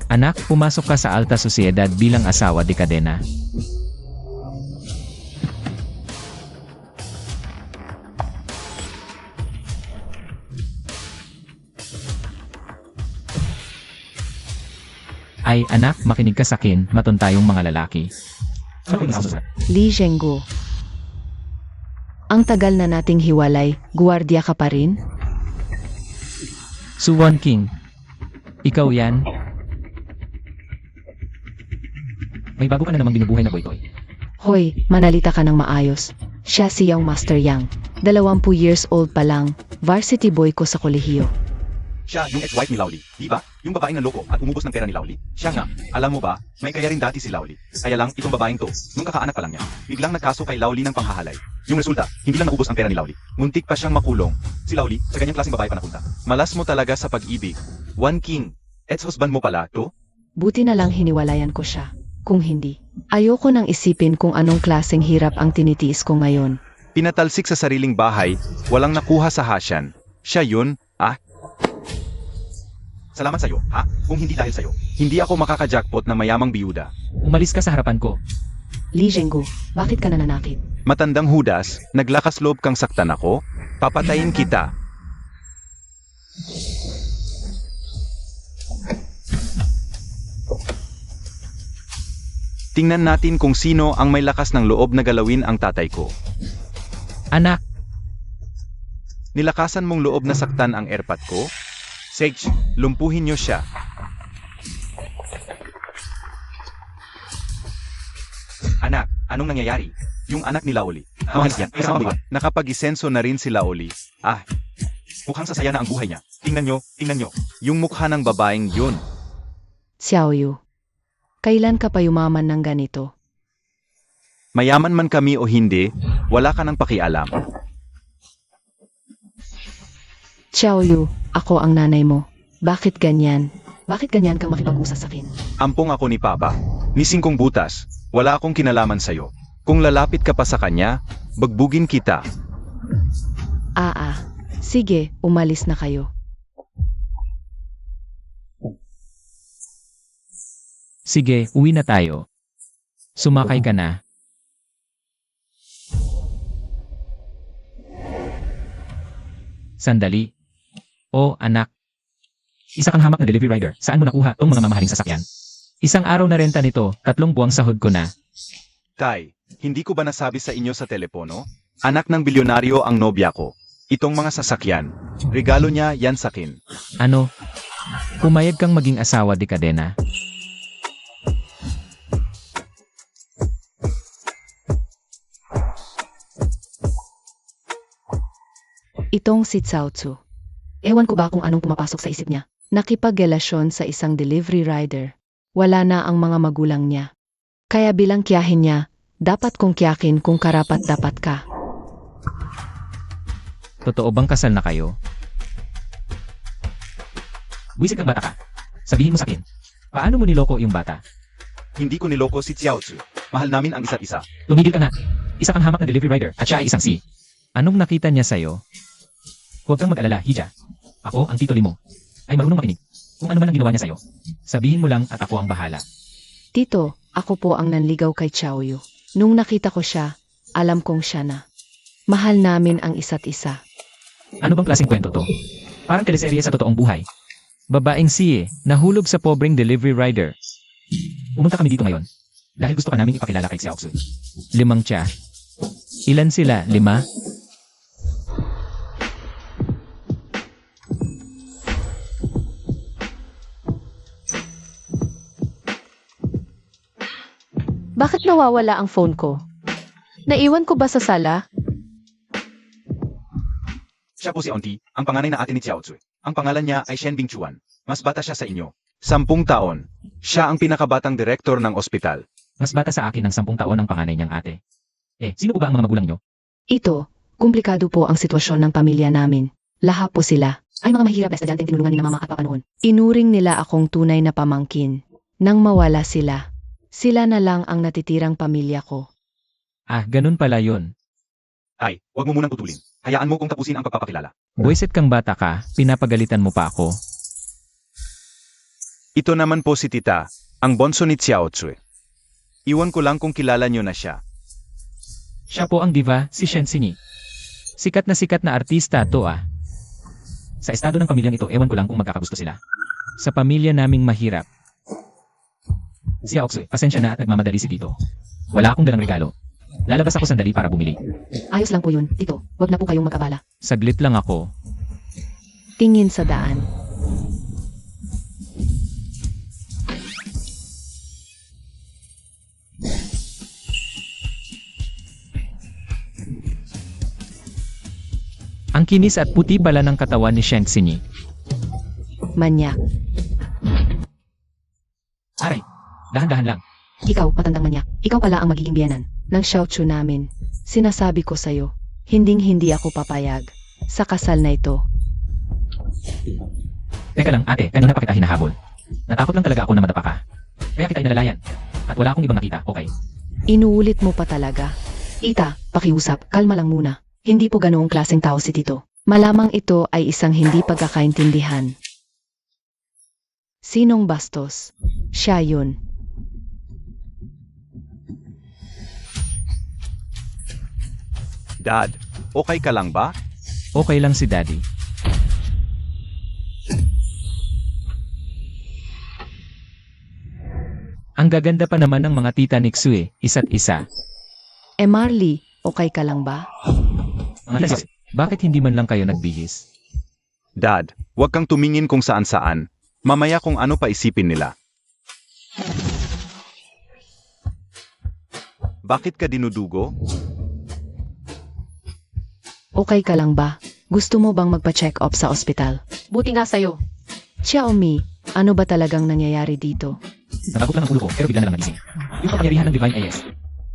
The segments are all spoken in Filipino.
Anak, pumasok ka sa alta sosyedad bilang asawa de Cadena. Ay, anak, makinig ka sa akin, maton tayong mga lalaki. Li Zhengguo. Ang tagal na nating hiwalay, guwardiya ka pa rin? Suwon King. Ikaw yan? May bago ka na namang binubuhay na boy-toy. Hoy, manalita ka ng maayos. Siya si Young Master Yang. 20 years old pa lang, varsity boy ko sa kolehiyo. Siya yung ex-wife ni Laoli, di ba? Yung babaeng naloko at umubos ng pera ni Laoli. Siya nga, alam mo ba, may kaya rin dati si Laoli. Kaya lang, itong babaeng to, nung kakaanak pa lang niya, biglang nagkaso kay Laoli ng panghahalay. Yung resulta, hindi lang naubos ang pera ni Laoli. Muntik pa siyang makulong. Si Laoli, sa ganyang klaseng babae pa napunta. Malas mo talaga sa pag-ibig. One King, ex-husband mo pala, to? Buti na lang hiniwalayan ko siya. Kung hindi, ayoko nang isipin kung anong klaseng hirap ang tinitiis ko ngayon. Pinatalsik sa sariling bahay, walang nakuha sa hasyan. Siya yun, Salamat sa'yo, ha? Kung hindi dahil sa'yo, hindi ako makaka-jackpot na mayamang biyuda. Umalis ka sa harapan ko. Li Zhengguo, bakit ka nananakit? Matandang Judas, naglakas loob kang saktan ako? Papatayin kita. Tingnan natin kung sino ang may lakas ng loob na galawin ang tatay ko. Anak, Nilakasan mong loob na saktan ang airpat ko? Sage, lumpuhin niyo siya. Anak, anong nangyayari? Yung anak ni Laoli. Nakapag-isenso na rin si Laoli. Mukhang sasaya na ang buhay niya. Tingnan nyo. Yung mukha ng babaeng yun. Xiaoyu, kailan ka pa yumaman ng ganito? Mayaman man kami o hindi, wala ka nang pakialam. Xiaoyu, ako ang nanay mo. Bakit ganyan? Bakit ganyan kang makipag-usap sa akin? Ampong ako ni Papa. Nising kong butas. Wala akong kinalaman sa'yo. Kung lalapit ka pa sa kanya, bagbugin kita. Sige, umalis na kayo. sige, uwi na tayo. Sumakay ka na. Sandali. Oh, anak. Isa kang hamak na delivery rider. Saan mo nakuha tong mga mamahaling sasakyan? Isang araw na renta nito, 3 buwang sahod ko na. Tay, hindi ko ba nasabi sa inyo sa telepono? Anak ng bilyonaryo ang nobya ko. Itong mga sasakyan. Regalo niya yan sakin. Ano? Pumayag kang maging asawa de Cadena? Itong si Cao Tzu. Ewan ko ba kung anong pumapasok sa isip niya. Nakipagrelasyon sa isang delivery rider. Wala na ang mga magulang niya. Kaya bilang kiyahin niya, dapat kong kiyakin kung karapat dapat ka. Totoo bang kasal na kayo? Buisit kang bata ka. Sabihin mo sa akin, paano mo niloko yung bata? Hindi ko niloko si Xiao Tzu. Mahal namin ang isa't isa. Tumigil ka na. Isa kang hamak na delivery rider at siya ay isang si. Anong nakita niya sa'yo? Huwag kang mag-alala, Hija. Ako, ang titoli mo, ay marunong makinig. Kung ano man ang ginawa niya sa'yo, sabihin mo lang at ako ang bahala. Tito, ako po ang nanligaw kay Xiaoyu. Nung nakita ko siya, alam kong siya na. Mahal namin ang isa't isa. Ano bang klaseng kwento to? Parang teleserye sa totoong buhay. Babaeng si nahulog sa pobreng delivery rider. Pumunta kami dito ngayon dahil gusto ka namin ipakilala kay Xiao Tzu. 5 siya. Ilan sila? 5? Bakit nawawala ang phone ko? Naiwan ko ba sa sala? Siya po si Auntie, ang panganay na ate ni Xiao Tzu. Ang pangalan niya ay Shen Bingchuan. Mas bata siya sa inyo. 10 taon. Siya ang pinakabatang direktor ng ospital. Mas bata sa akin ng 10 taon ang panganay niyang ate. Sino po ba ang mga magulang niyo? Ito, komplikado po ang sitwasyon ng pamilya namin. Lahat po sila ay mga mahirap na estudyanteng tinulungan ni mama at papa noon. Inuring nila akong tunay na pamangkin. Nang mawala sila, sila na lang ang natitirang pamilya ko. Ganun pala yun. Ay, wag mo munang putulin. Hayaan mo kung tapusin ang pagpapakilala. Buisit kang bata ka, pinapagalitan mo pa ako. Ito naman po si Tita, ang bonso ni Xiao Tsue. Iwan ko lang kung kilala niyo na siya. Siya po ang diva, si Shen Xinyi. Sikat na artista to ah. Sa estado ng pamilyang ito, ewan ko lang kung magkakagusto sila. Sa pamilya naming mahirap. Si Aoxue, pasensya na at nagmamadali si Tito. Wala akong dalang regalo. Lalabas ako sandali para bumili. Ayos lang po yun, Tito. Huwag na po kayong mag-abala. Saglit lang ako. Tingin sa daan. Ang kinis at puti pala ng katawan ni Sheng Xinyi. Manyak. Aray, dahan-dahan lang. Ikaw, matandang manyak. Ikaw pala ang magiging biyanan ng Xiaochu namin. Sinasabi ko sa'yo, hinding-hindi ako papayag sa kasal na ito. Teka lang ate, kanina pa kita hinahabol. Natakot lang talaga ako na madapa ka. Kaya kita inalalayan. At wala akong ibang nakita, okay? Inuulit mo pa talaga. Ita, pakiusap, kalma lang muna. Hindi po ganoong klaseng tao si Tito. Malamang ito ay isang hindi pagkakaintindihan. Sinong bastos? Siya yun. Dad, okay ka lang ba? Okay lang si Daddy. Ang gaganda pa naman ng mga tita ni Xue, isa't isa. Marley, okay ka lang ba? Mga lasik, bakit hindi man lang kayo nagbihis? Dad, huwag kang tumingin kung saan-saan. Mamaya kung ano pa isipin nila. Bakit ka dinudugo? Okay ka lang ba? Gusto mo bang magpa-check up sa ospital? Buti nga sa'yo. Xiaomi, ano ba talagang nangyayari dito? Nabagok lang ang ulo ko, pero bigla na lang nagising. Yung kapangyarihan ng Divine AS.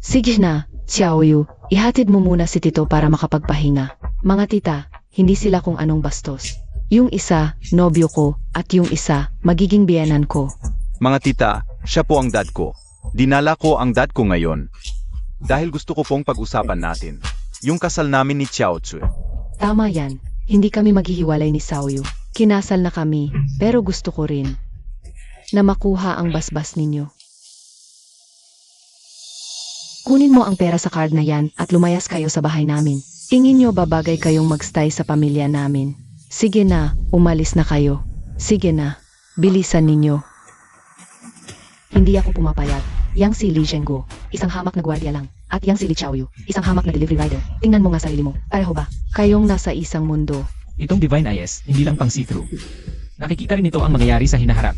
Sige na, Xiaoyu, ihatid mo muna si Tito para makapagpahinga. Mga tita, hindi sila kung anong bastos. Yung isa, nobyo ko, at yung isa, magiging biyanan ko. Mga tita, siya po ang dad ko. Dinala ko ang dad ko ngayon. Dahil gusto ko pong pag-usapan natin. Yung kasal namin ni Xiao Tsue. Tama yan, hindi kami maghihiwalay ni Xiaoyu. Kinasal na kami, pero gusto ko rin na makuha ang basbas ninyo. Kunin mo ang pera sa card na yan at lumayas kayo sa bahay namin. Tingin nyo babagay kayong magstay sa pamilya namin. Sige na, umalis na kayo. Sige na, bilisan ninyo. Hindi ako pumapayag. Yang si Li Zhengguo, isang hamak na gwardiya lang. At yang si Li Xiaoyu, isang hamak na delivery rider. Tingnan mo nga sarili mo. Pareho ba? Kayong nasa isang mundo. Itong Divine AS, hindi lang pang see-through. Nakikita rin ito ang mangyayari sa hinaharap.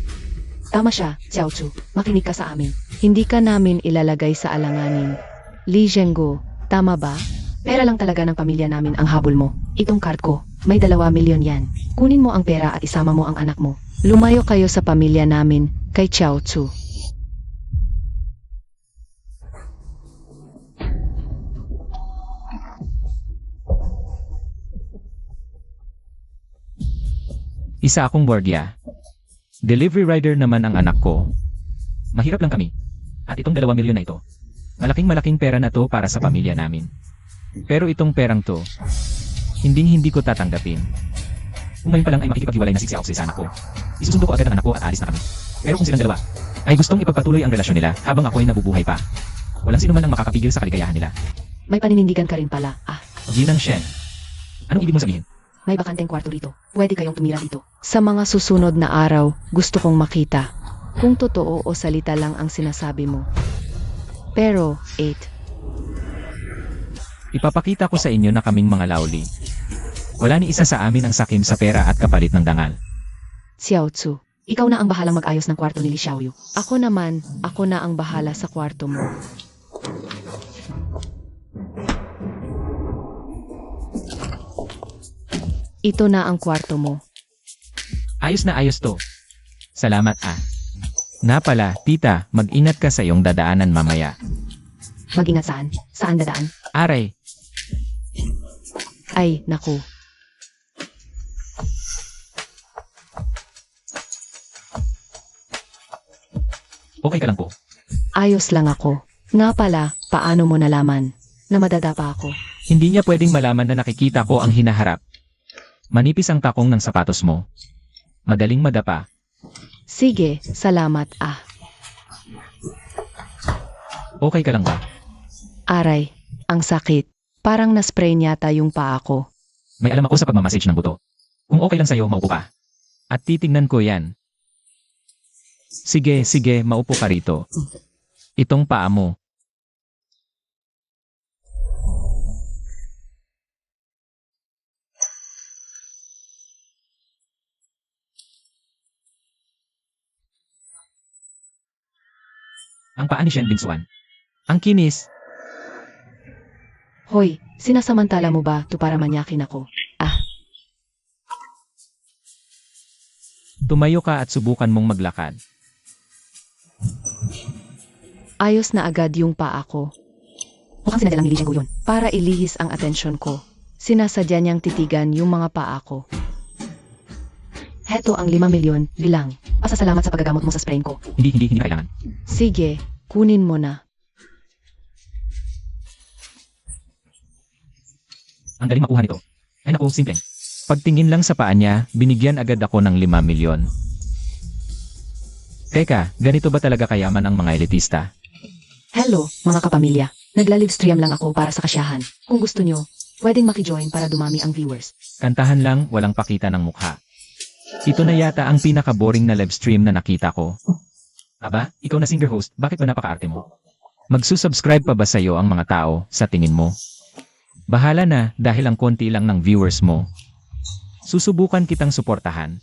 Tama siya, Xiaochu. Makinig ka sa amin. Hindi ka namin ilalagay sa alanganin. Li Zhengguo, tama ba? Pera lang talaga ng pamilya namin ang habol mo. Itong card ko, may 2 milyon yan. Kunin mo ang pera at isama mo ang anak mo. Lumayo kayo sa pamilya namin, kay Xiaochu. Isa akong gwardiya. Delivery rider naman ang anak ko. Mahirap lang kami. At itong 2 milyon na ito. Malaking pera na to para sa pamilya namin. Pero itong perang to, hindi ko tatanggapin. Kung ngayon pa lang ay makikipaghiwalay na si Xiaoxue sa anak ko. Isusundo ko agad ang anak ko at alis na kami. Pero kung silang dalawa ay gustong ipagpatuloy ang relasyon nila habang ako ay nabubuhay pa, walang sino man ang makakapigil sa kaligayahan nila. May paninindigan ka rin pala. Ginang Shen. Anong ibig mo sabihin? May bakanteng kwarto rito. Pwede kayong tumira dito. Sa mga susunod na araw, gusto kong makita kung totoo o salita lang ang sinasabi mo. Pero, 8. Ipapakita ko sa inyo na kaming mga lawli. Wala ni isa sa amin ang sakim sa pera at kapalit ng dangal. Xiaozu, ikaw na ang bahalang mag-ayos ng kwarto ni Li Xiaoyu. Ako na ang bahala sa kwarto mo. Ito na ang kwarto mo. Ayos na ayos to. Salamat ah. Nga pala, tita, mag-ingat ka sa iyong dadaanan mamaya. Mag-ingat saan? Saan dadaan? Aray, Ay, naku. okay ka lang po. Ayos lang ako. Nga pala, paano mo nalaman na madadapa ako? Hindi niya pwedeng malaman na nakikita ko ang hinaharap. Manipis ang takong ng sapatos mo. Madaling madapa. Sige, salamat Okay ka lang ba? Aray, ang sakit. Parang naspray niyata yung paa ko. May alam ako sa pagmamassage ng buto. Kung okay lang sa'yo, maupo ka. At titignan ko yan. Sige, maupo ka rito. Itong paa mo. Ang paa ni Shen Bingsuan. Ang kinis. Hoy, sinasamantala mo ba to para manyakin ako? Tumayo ka at subukan mong maglakad. Ayos na agad yung paa ko. Mukhang sinadya lang ni Li Zhengguo yun. Para ilihis ang atensyon ko. Sinasadya niyang titigan yung mga paa ko. Heto ang 5 milyon, bilang. Pasasalamat sa paggagamot mo sa sprain ko. Hindi kailangan. Sige, kunin mo na. Ang galing makuha nito. Ay naku, simple. Pagtingin lang sa paa niya, binigyan agad ako ng 5 milyon. Teka, ganito ba talaga kayaman ang mga elitista? Hello, mga kapamilya. Nagla-livestream lang ako para sa kasyahan. Kung gusto nyo, pwedeng makijoin para dumami ang viewers. Kantahan lang, walang pakita ng mukha. Ito na yata ang pinaka-boring na livestream na nakita ko. Aba, ikaw na singer host, bakit ba napaka-arte mo? Magsusubscribe pa ba sa'yo ang mga tao, sa tingin mo? Bahala na, dahil ang konti lang ng viewers mo. Susubukan kitang suportahan.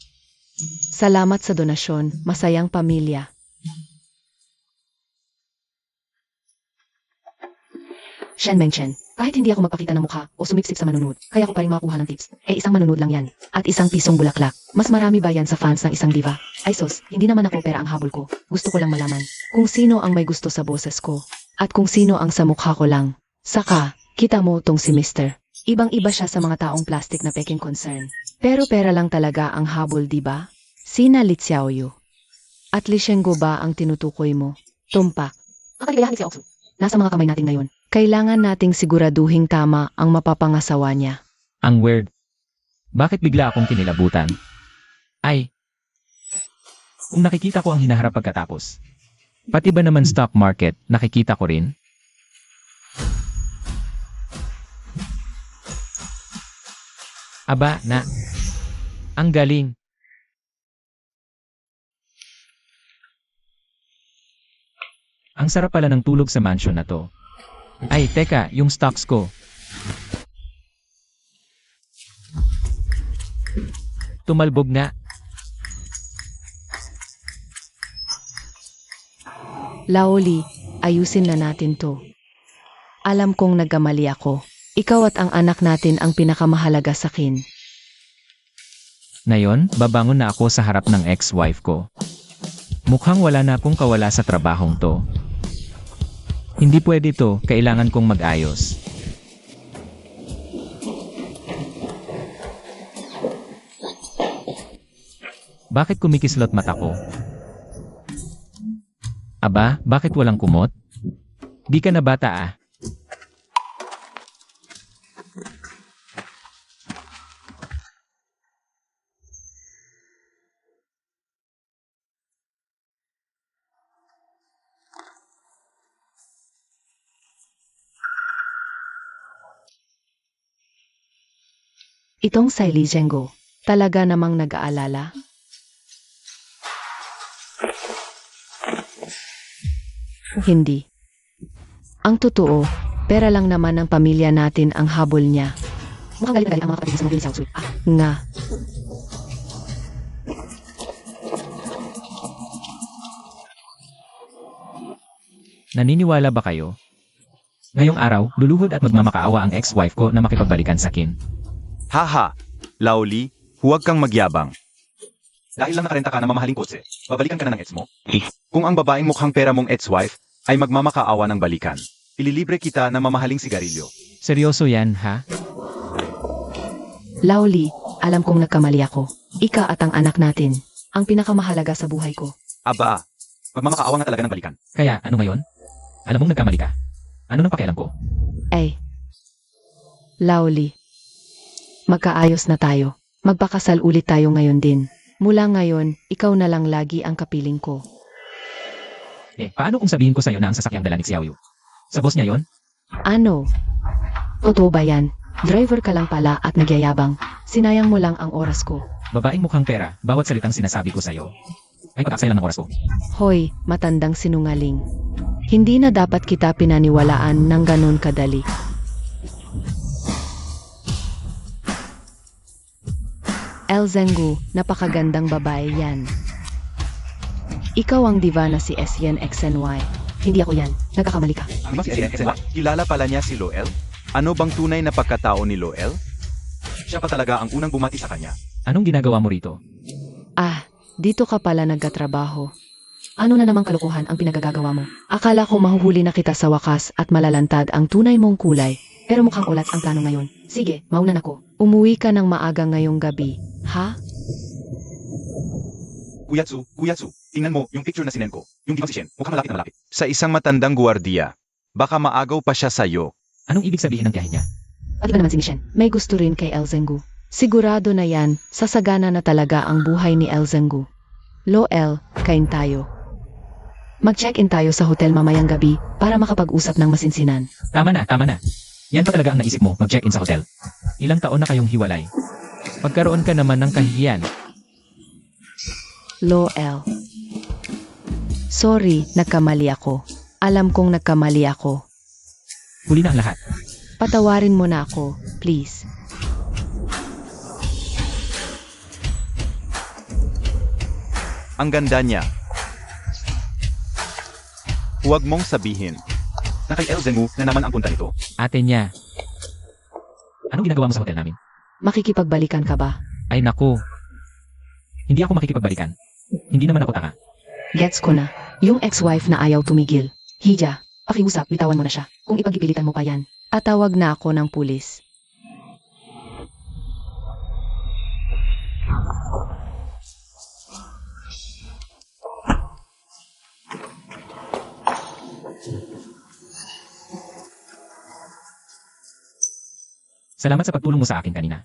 Salamat sa donasyon, masayang pamilya. Shen Mengchen, kahit hindi ako magpakita ng mukha o sumipsip sa manunod, kaya ko pa rin makuha ng tips. Isang manunod lang yan. At isang pisong bulaklak. Mas marami ba yan sa fans ng isang diva? Ay sos, hindi naman ako pera ang habol ko. Gusto ko lang malaman kung sino ang may gusto sa boses ko. At kung sino ang sa mukha ko lang. Saka, kita mo tong si Mr. Ibang-iba siya sa mga taong plastic na peking concern. Pero pera lang talaga ang habol, diba? Sina Li Xiaoyu. At Li Zhengguo ba ang tinutukoy mo? Tumpak. Ang kaligayahan ni Xiaoxu. Nasa mga kamay natin ngayon. Kailangan nating siguraduhing tama ang mapapangasawa niya. Ang weird. Bakit bigla akong kinilabutan? Ay. Kung nakikita ko ang hinaharap pagkatapos. Pati ba naman stock market, nakikita ko rin? Aba, na. Ang galing. Ang sarap pala ng tulog sa mansion na to. Ay, teka, yung stocks ko. Tumalbog na. Laoli, ayusin na natin to. Alam kong nagkamali ako. Ikaw at ang anak natin ang pinakamahalaga sa akin. Ngayon, babangon na ako sa harap ng ex-wife ko. Mukhang wala na akong kawala sa trabahong to. Hindi pwede to, kailangan kong mag-ayos. Bakit kumikislot mata ko? Aba, bakit walang kumot? Di ka na bata ah. Itong si Li Zhengguo, talaga namang nag-aalala? Hindi. Ang totoo, pera lang naman ng pamilya natin ang habol niya. Mukhang galit na galit ang mga kapatid sa mga Xiaoxu. Nga. Naniniwala ba kayo? Ngayong araw, luluhod at magmamakaawa ang ex-wife ko na makipagbalikan sa akin. Haha, Laoli, huwag kang magyabang. Dahil lang nakarenta ka ng mamahaling kotse, babalikan ka na ng ex mo? Kung ang babaeng mukhang pera mong ex-wife ay magmamakaawa ng balikan, ililibre kita ng mamahaling sigarilyo. Seryoso yan, ha? Laoli, alam kong nagkamali ako. Ika at ang anak natin, ang pinakamahalaga sa buhay ko. Aba, magmamakaawa nga talaga ng balikan. Kaya, ano ngayon? Alam mong nagkamali ka. Ano nang pakialam ko? Ay. Laoli. Magkaayos na tayo. Magpakasal ulit tayo ngayon din. Mula ngayon, ikaw na lang lagi ang kapiling ko. Paano kung sabihin ko sa'yo na ang sasakyang dala ni Xiaoyu? Sa boss niya yon? Ano? Totoo ba yan? Driver ka lang pala at nagyayabang. Sinayang mo lang ang oras ko. Babaeng mukhang pera, bawat salitang sinasabi ko sa'yo ay pag-aksaya lang ng oras ko. Hoy, matandang sinungaling. Hindi na dapat kita pinaniwalaan ng ganun kadali. El Zenggu, napakagandang babae yan. Ikaw ang diva na si Sien XNY. Hindi ako yan. Nagkakamali ka. Ang mas kilala pala niya si Loel? Ano bang tunay na pagkatao ni Loel? Siya pa talaga ang unang bumati sa kanya. Anong ginagawa mo rito? Ah, dito ka pala nagkatrabaho. Ano na namang kalokohan ang pinagagagawa mo? Akala ko mahuhuli na kita sa wakas at malalantad ang tunay mong kulay. Pero mukhang ulat ang plano ngayon. Sige, maunan ako. Umuwi ka ng maaga ngayong gabi. Ha? Kuyatsu, tingnan mo yung picture na sinend ko. Yung diva si Shen, mukhang malapit na malapit. Sa isang matandang guwardiya. Baka maagaw pa siya sa'yo. Anong ibig sabihin ng tiyahin niya? Pati ba naman si Shen? May gusto rin kay El Zenggu. Sigurado na yan, sasagana na talaga ang buhay ni El Zenggu. Loel, kain tayo. Mag-check-in tayo sa hotel mamayang gabi para makapag-usap ng masinsinan. Tama na. Yan pa talaga ang naisip mo, mag-check-in sa hotel. Ilang taon na kayong hiwalay. Pagkaroon ka naman ng kahihiyan. Loel. Sorry, nagkamali ako. Alam kong nagkamali ako. Huli na ang lahat. Patawarin mo na ako, please. Ang ganda niya. Huwag mong sabihin. Na kay El Zenggu na naman ang punta nito. Ate niya. Anong ginagawa mo sa hotel namin? Makikipagbalikan ka ba? Ay naku. Hindi ako makikipagbalikan. Hindi naman ako taka. Gets ko na. Yung ex-wife na ayaw tumigil. Hija, pakiusap, bitawan mo na siya. Kung ipagpilitan mo pa yan. At tawag na ako ng pulis. Salamat sa pagtulong mo sa akin kanina.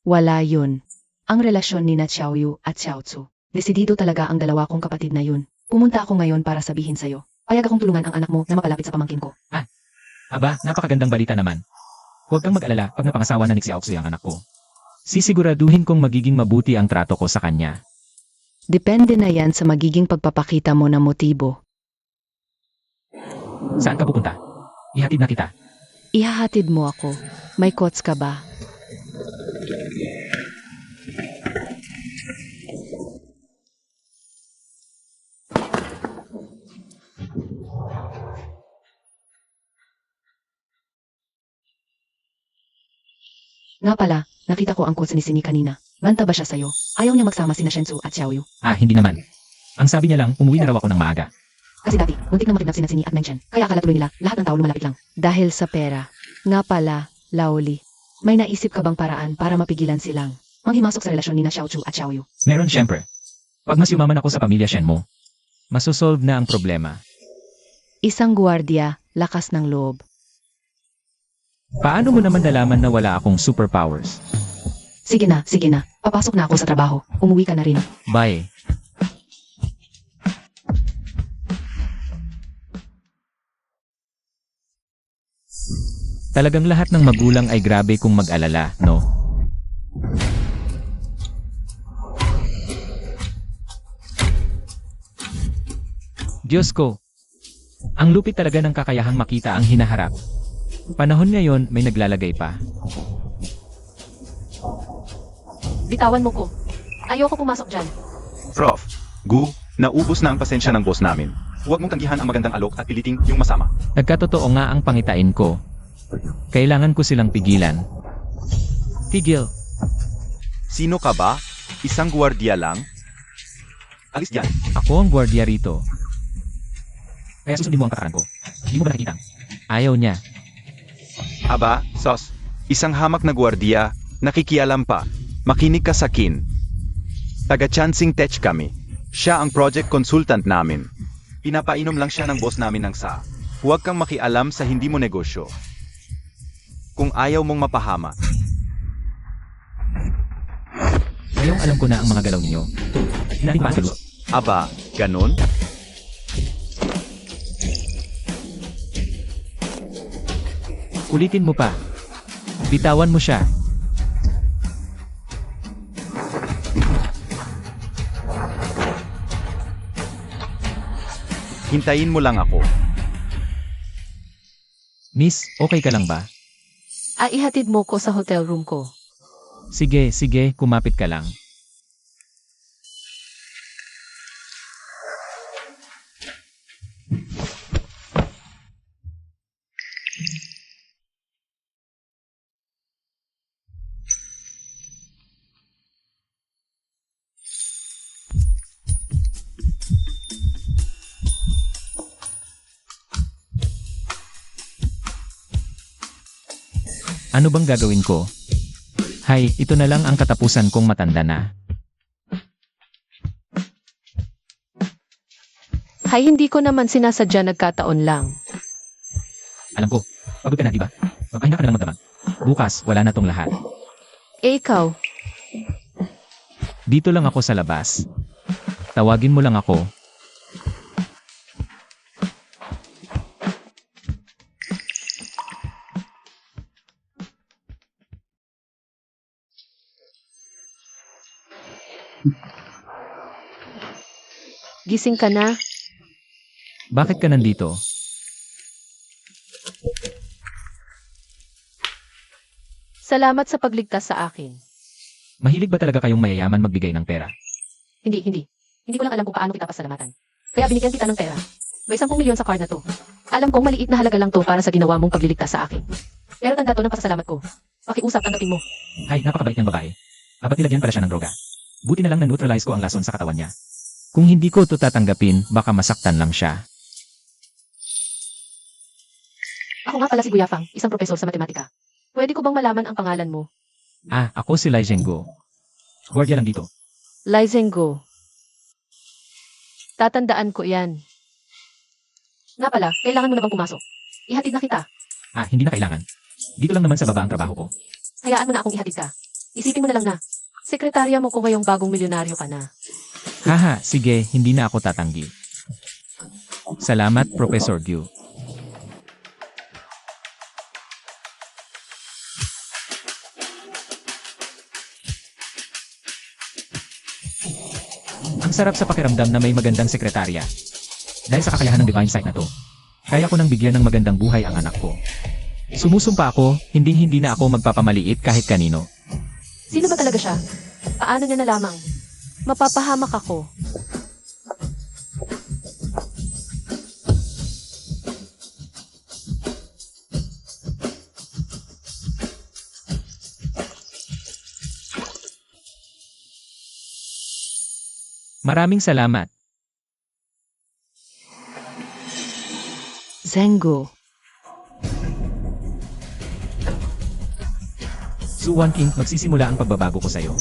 Wala yun. Ang relasyon ni na Xiaoyu at Xiaotsu. Desidido talaga ang dalawa kong kapatid na yun. Pumunta ako ngayon para sabihin sa'yo. Payag akong tulungan ang anak mo na mapalapit sa pamangkin ko. Aba, napakagandang balita naman. Huwag kang mag-alala pag napangasawa na ni Xiaoxu ang anak ko. Sisiguraduhin kong magiging mabuti ang trato ko sa kanya. Depende na yan sa magiging pagpapakita mo ng motibo. Saan ka pupunta? Ihatid na kita. Ihahatid mo ako. May kots ka ba? Nga pala, nakita ko ang quotes ni Sini kanina. Banta ba siya sa'yo? Ayaw niya magsama sina Shensu at Xiaoyu. Hindi naman. Ang sabi niya lang, umuwi na raw ako ng maaga. Kasi dati, muntik na makidnap sina Sini at Menchen. Kaya akala tuloy nila, lahat ng tao lumalapit lang. Dahil sa pera. Nga pala, Laoli. May naisip ka bang paraan para mapigilan silang manghimasok sa relasyon ni na Xiaochu at Xiaoyu? Meron siyempre. Pag mas yumaman ako sa pamilya Shen mo, masosolve na ang problema. Isang guwardiya, lakas ng loob. Paano mo naman nalaman na wala akong superpowers? Sige na. Papasok na ako sa trabaho. Umuwi ka na rin. Bye. Talagang lahat ng magulang ay grabe kung mag-alala, no? Diyos ko, ang lupit talaga ng kakayahang makita ang hinaharap. Panahon ngayon may naglalagay pa. Bitawan mo ko. Ayoko pumasok dyan. Prof, naubos na ang pasensya ng boss namin. Huwag mong tanggihan ang magandang alok at piliting yung masama. Nagkatotoo nga ang pangitain ko. Kailangan ko silang pigilan. Tigil. Sino ka ba? Isang guwardiya lang? Alis dyan. Ako ang gwardiya rito. Kaya susundin mo ang kakaran ko. Hindi mo ba nakikita? Ayaw niya. Aba, sos. Isang hamak na guwardiya, nakikialam pa. Makinig ka sa kin. Taga-chancing tech kami. Siya ang project consultant namin. Pinapainom lang siya ng boss namin ng sa. Huwag kang makialam sa hindi mo negosyo. Kung ayaw mong mapahama. Ngayong alam ko na ang mga galaw ninyo. Hinaling pa ang kalusot. Aba, ganon? Ulitin mo pa. Bitawan mo siya. Hintayin mo lang ako. Miss, okay ka lang ba? Ihatid mo ko sa hotel room ko. Sige, sige, kumapit ka lang. Ano bang gagawin ko? Hay, ito na lang ang katapusan kong matanda na. Hay, hindi ko naman sinasadya, nagkataon lang. Alam ko, pagod ka na, di ba? Magpahinga ka na lang magdamag. Bukas, wala na tong lahat. Ikaw, Dito lang ako sa labas. Tawagin mo lang ako. gising ka na? Bakit ka nandito? Salamat sa pagligtas sa akin. Mahilig ba talaga kayong mayayaman magbigay ng pera? Hindi. Hindi ko lang alam kung paano kita pasalamatan. Kaya binigyan kita ng pera. May 10 milyon sa card na to. Alam kong maliit na halaga lang to para sa ginawa mong pagliligtas sa akin. Pero tanda to ng pasasalamat ko. Pakiusap, tanggapin mo. Hay, napakabait niyang babae. Abat nilagyan pala siya ng droga. Buti na lang na-neutralize ko ang lason sa katawan niya. Kung hindi ko to tatanggapin, baka masaktan lang siya. Ako nga pala si Guyafang, isang propesor sa matematika. Pwede ko bang malaman ang pangalan mo? Ah, ako si Lai Zhengguo. Guardia lang dito. Lizengo. Tatandaan ko yan. Nga pala, kailangan mo na bang pumasok? Ihatid na kita. Ah, hindi na kailangan. Dito lang naman sa baba ang trabaho ko. Hayaan mo na akong ihatid ka. Isipin mo na lang na. Sekretarya mo ko ngayong bagong milyonaryo ka na. Haha, sige, hindi na ako tatanggi. Salamat, Professor Gu. Ang sarap sa pakiramdam na may magandang sekretarya. Dahil sa kakayahan ng divine sight na to, kaya ko nang bigyan ng magandang buhay ang anak ko. Sumusumpa ako, hindi na ako magpapamaliit kahit kanino. Sino ba talaga siya? Paano niya na lamang? Mapapahamak ako. Maraming salamat. Zengo. Suwan King, magsisimula ang pagbabago ko sa'yo.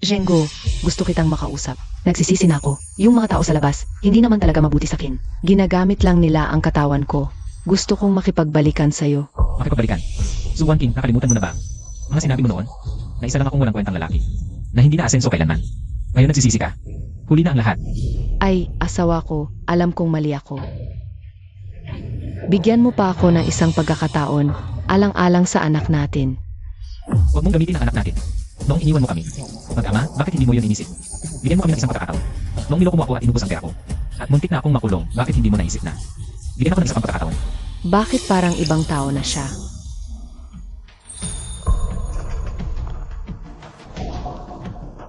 Zengo, gusto kitang makausap. Nagsisisi na ako. Yung mga tao sa labas, hindi naman talaga mabuti sa akin. Ginagamit lang nila ang katawan ko. Gusto kong makipagbalikan sa'yo. Makipagbalikan. Suwan King, nakalimutan mo na ba? Mga sinabi mo noon, na isa lang akong walang kwentang lalaki. Na hindi na-asenso kailanman. Ngayon nagsisisi ka. Huli na ang lahat. Ay, asawa ko, alam kong mali ako. Bigyan mo pa ako ng isang pagkakataon, alang-alang sa anak natin. Huwag mong gamitin ang anak natin. Noong iniwan mo kami. Mag-ama, bakit hindi mo yun inisip? Bigyan mo kami ng isang pagkakataon. Noong niloko mo ako at inubos ang pera ko. At muntik na akong makulong, bakit hindi mo naisip na? Bigyan ako ng isang pagkakataon. Bakit parang ibang tao na siya?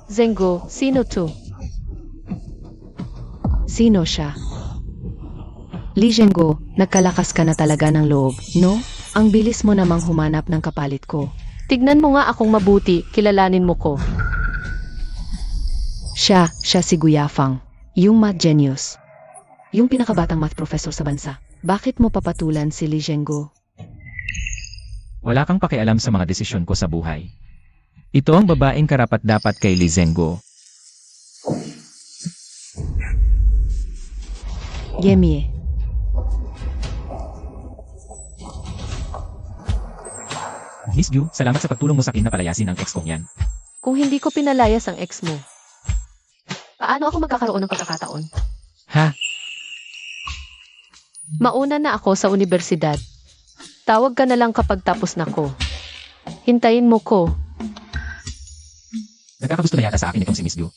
Zengo, sino to? Sino siya? Li Zhengo, nagkalakas ka na talaga ng loob, no? Ang bilis mo namang humanap ng kapalit ko. Tignan mo nga akong mabuti, kilalanin mo ko. Siya si Guyafang, yung math genius. Yung pinakabatang math professor sa bansa. Bakit mo papatulan si Li Zhengo? Wala kang pakialam sa mga desisyon ko sa buhay. Ito ang babaeng karapat-dapat kay Li Zhenguo. Yemie. Miss Yu, salamat sa pagtulong mo sa akin na palayasin ang ex kong yan. Kung hindi ko pinalayas ang ex mo, paano ako magkakaroon ng pagkakataon? Ha? Mauna na ako sa universidad. Tawag ka na lang kapag tapos na ko. Hintayin mo ko. Nagkakagusto na yata sa akin itong si Miss Du.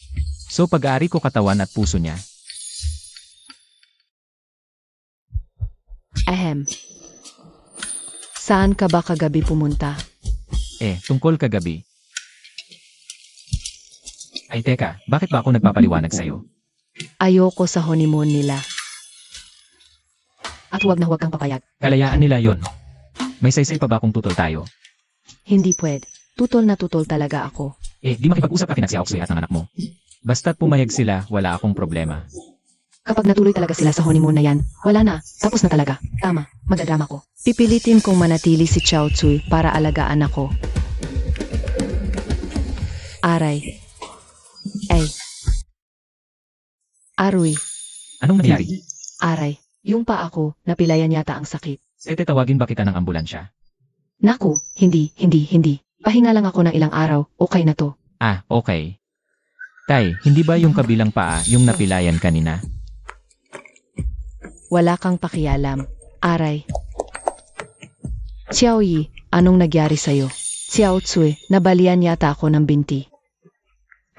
So pag-aari ko katawan at puso niya. Ahem. Saan ka ba kagabi pumunta? Tungkol kagabi. Ay teka, bakit ba ako nagpapaliwanag sa'yo? Ayoko sa honeymoon nila. At huwag na huwag kang papayag. Kalayaan nila yon. May saysay pa ba kung tutol tayo? Hindi pwede. Tutol na tutol talaga ako. Di makipag-usap ka kina si Aoksoy at ng anak mo. Basta't pumayag sila, wala akong problema. Kapag natuloy talaga sila sa honeymoon na yan, wala na. Tapos na talaga. Tama. Magdadrama ko. Pipilitin kong manatili si Chao Tsui para alagaan ako. Aray. Ay. Aruy. Anong nangyari? Aray. Yung pa ako, napilayan yata ang sakit. Tawagin ba kita ng ambulansya? Naku, hindi. Pahinga lang ako ng ilang araw, okay na to. Okay. Tay, hindi ba yung kabilang paa yung napilayan kanina? Wala kang pakialam. Aray. Xiao Yi, anong nagyari sa'yo? Xiao Tsui, nabalian yata ako ng binti.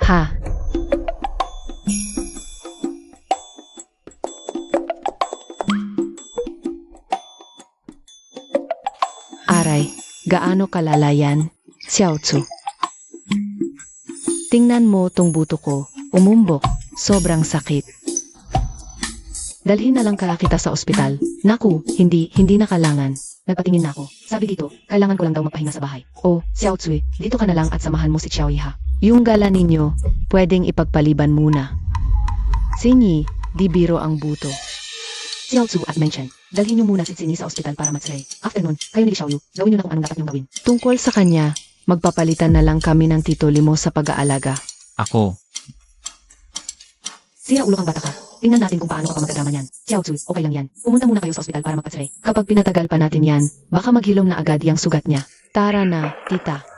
Ha? Aray, gaano kalala yan? Xiao Tzu. Tingnan mo tong buto ko, umumbok, sobrang sakit. Dalhin na lang kaya kita sa ospital. Naku, hindi na kailangan. Nagpatingin na ako. Sabi dito, kailangan ko lang daw magpahinga sa bahay. Oh, Xiao Tsui, dito ka na lang at samahan mo si Xiao Yi ha. Yung gala ninyo, pwedeng ipagpaliban muna. Sinyi, di biro ang buto. Xiao Tzu at mention, dalhin niyo muna si Sinyi sa ospital para matsay. After nun, kayo ni Xiao Yu, gawin niyo na kung anong dapat niyong gawin. Tungkol sa kanya, magpapalitan na lang kami ng tito Limo sa pag-aalaga. Ako. Sira ulo kang bata ka. Tingnan natin kung paano ka pa magkadrama niyan. Xiao Tzu, okay lang yan. Pumunta muna kayo sa ospital para magpatsay. Kapag pinatagal pa natin yan, baka maghilom na agad yung sugat niya. Tara na, tita.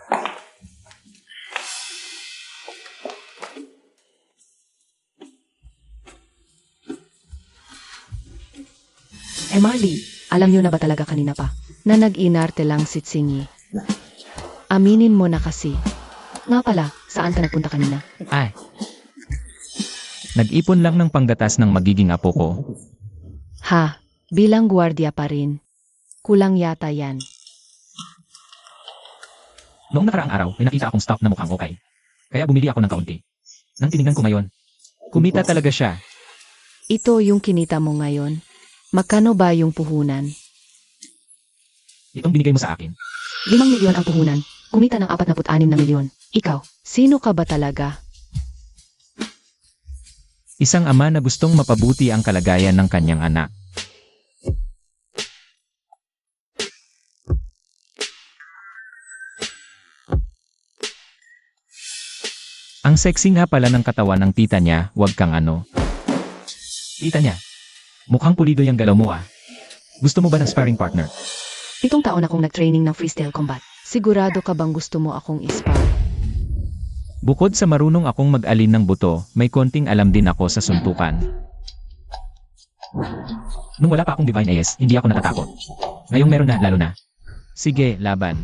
Marley, alam niyo na ba talaga kanina pa na nag-inarte lang si Tsingy? Aminin mo na kasi. Nga pala, saan ka nagpunta kanina? Nag-ipon lang ng panggatas ng magiging apo ko. Ha, bilang gwardiya pa rin. Kulang yata yan. Noong nakaraang araw, may nakita akong staff na mukhang okay. Kaya bumili ako ng kaunti. Nang tinignan ko ngayon, kumita talaga siya. Ito yung kinita mo ngayon. Magkano ba yung puhunan? Itong binigay mo sa akin. 5 milyon ang puhunan. Kumita ng 46 na milyon. Ikaw, sino ka ba talaga? Isang ama na gustong mapabuti ang kalagayan ng kanyang anak. Ang sexy nga pala ng katawan ng tita niya, wag kang ano. Tita niya, mukhang pulido yung galaw mo ah. Gusto mo ba ng sparring partner? 7 taon akong nag-training ng freestyle combat. Sigurado ka bang gusto mo akong ispar? Bukod sa marunong akong mag-alin ng buto, may konting alam din ako sa suntukan. Nung wala pa akong Divine AS, hindi ako natatakot. Ngayong meron na, lalo na. Sige, laban.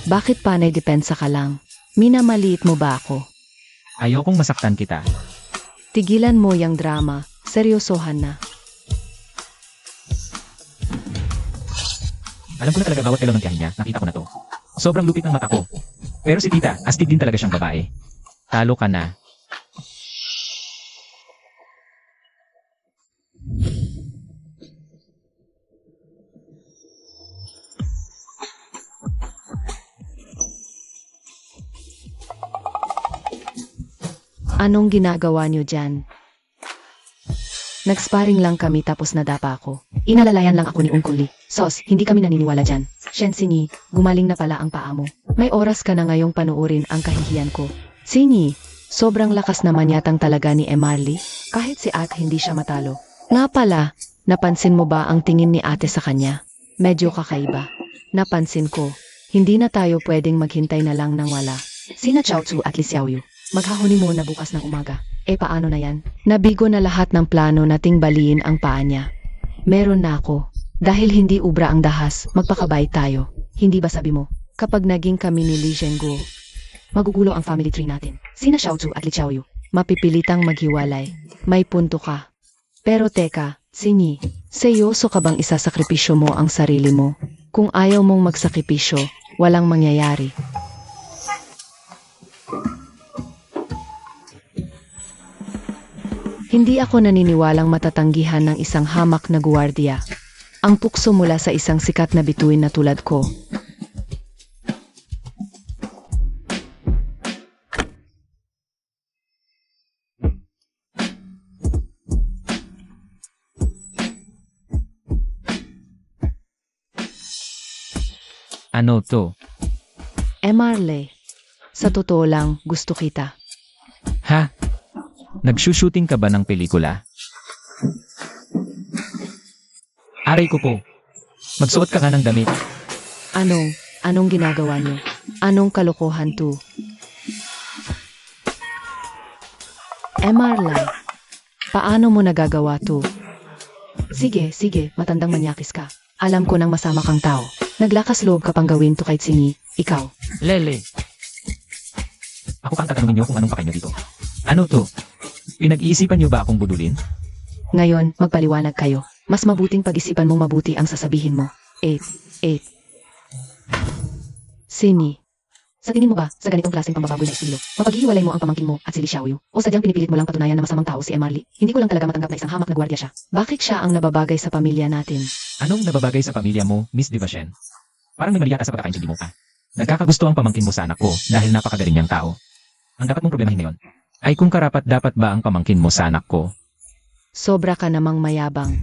Bakit panay depensa ka lang? Minamaliit mo ba ako? Ayokong masaktan kita. Tigilan mo yung drama. Seryosohan na. Alam ko na talaga bawat galaw ng tiyahin niya, nakita ko na to. Sobrang lupit ng mata ko. Pero si tita, astig din talaga siyang babae. Talo ka na. Anong ginagawa niyo dyan? Nag-sparring lang kami tapos nadapa ako. Inalalayan lang ako ni Uncle Lee. Sos, hindi kami naniniwala dyan. Shensinyi, gumaling na pala ang paa mo. May oras ka na ngayong panuurin ang kahihiyan ko. Sinyi, sobrang lakas naman yatang talaga ni Emarly, kahit si Ate hindi siya matalo. Nga pala, napansin mo ba ang tingin ni Ate sa kanya? Medyo kakaiba. Napansin ko, hindi na tayo pwedeng maghintay na lang ng wala. Sina Chaozu at Li Xiaoyu, maghahuni muna bukas ng umaga. Paano na yan? Nabigo na lahat ng plano nating baliin ang paa niya. Meron na ako. Dahil hindi ubra ang dahas, magpakabait tayo. Hindi ba sabi mo, kapag naging kami ni Li Zhengguo, magugulo ang family tree natin. Sina Xiaozu at Li Xiaoyu, mapipilitang maghiwalay. May punto ka. Pero teka, Sinyi, seryoso ka bang isasakripisyo mo ang sarili mo? Kung ayaw mong magsakripisyo, walang mangyayari. Hindi ako naniniwalang matatanggihan ng isang hamak na guwardiya. Ang tukso mula sa isang sikat na bituin na tulad ko. Ano to? Emarly, sa totoo lang, gusto kita. Ha? Nagsushooting ka ba ng pelikula? Aray ko po. Magsuot ka nga ng damit. Anong ginagawa niyo? Anong kalokohan to? Emarly, paano mo nagagawa to? Sige, matandang manyakis ka. Alam ko nang masama kang tao. Naglakas loob ka pang gawin to kahit Sinyi, ikaw. Lele. Ako pang tatanungin niyo kung anong pakain niyo dito. Ano to? Pinag-iisipan niyo ba akong budulin? Ngayon, magpaliwanag kayo. Mas mabuting pag-isipan mong mabuti ang sasabihin mo. 8. Sinyi, sa tingin mo ba, sa ganitong klaseng pambababoy na estilo, mapaghihiwalay mo ang pamangkin mo at si Li Xiaoyu? O sadyang pinipilit mo lang patunayan na masamang tao si Emarly? Hindi ko lang talaga matanggap na isang hamak na gwardiya siya. Bakit siya ang nababagay sa pamilya natin? Anong nababagay sa pamilya mo, Miss Divashen? Parang may mali yata sa pagkakaintindi mo pa. Nagkakagusto ang pamangkin mo sa anak ko dahil napakagaling niyang tao. Ang dapat mong problemahin ngayon ay kung karapat dapat ba ang pamangkin mo sa anak ko. Sobra ka namang mayabang.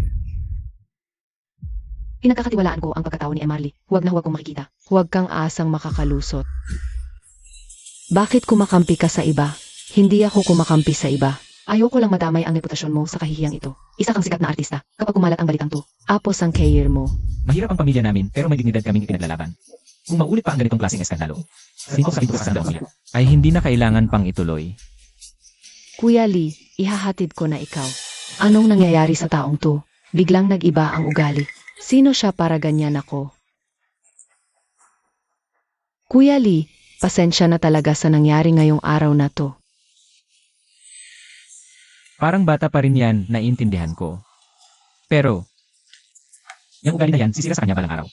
Pinagkakatiwalaan ko ang pagkatao ni Emarly. Huwag na huwag kong makikita. Huwag kang asang makakalusot. Bakit kumakampi ka sa iba? Hindi ako kumakampi sa iba. Ayoko lang madamay ang reputasyon mo sa kahihiyang ito. Isa kang sikat na artista. Kapag kumalat ang balitang to, apos ang career mo. Mahirap ang pamilya namin pero may dignidad kaming ipinaglalaban. Kung maulit pa ang ganitong klaseng eskandalo, sa pinto sa pamilya, ay hindi na kailangan pang ituloy. Kuya Lee, ihahatid ko na ikaw. Anong nangyayari sa taong to? Biglang nag-iba ang ugali. Sino siya para ganyan ako? Kuya Lee, pasensya na talaga sa nangyari ngayong araw na to. Parang bata pa rin yan, naiintindihan ko. Pero, yung ugali na yan, sisira sa kanya balang araw.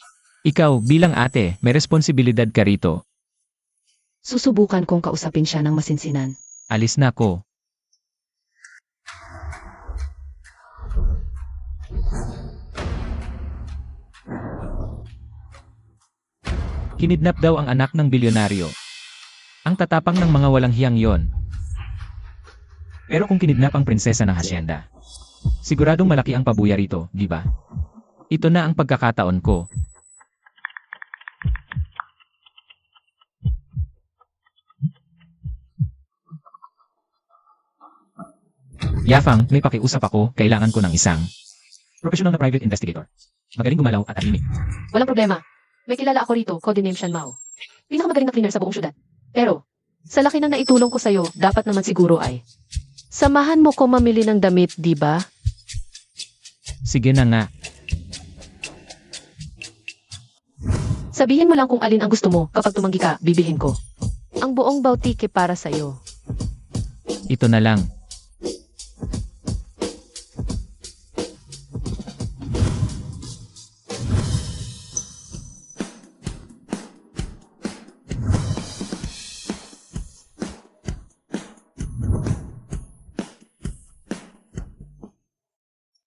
Ikaw, bilang ate, may responsibilidad ka rito. Susubukan kong kausapin siya ng masinsinan. Alis na ko. Kinidnap daw ang anak ng bilyonaryo. Ang tatapang ng mga walang hiyang yon. Pero kung kinidnap ang prinsesa ng hasyenda, siguradong malaki ang pabuya rito, di ba? Ito na ang pagkakataon ko. Yafang, may pakiusap ako, kailangan ko ng isang professional na private investigator. Magaling gumalaw at tahimik. Walang problema. May kilala ako rito, codename Shan Mao. Pinakamagaling na cleaner sa buong syudad. Pero, sa laki ng naitulong ko sa'yo, dapat naman siguro ay samahan mo ko mamili ng damit, di ba? Sige na nga. Sabihin mo lang kung alin ang gusto mo. Kapag tumanggi ka, bibilhin ko. Ang buong bautike para sa'yo. Ito na lang.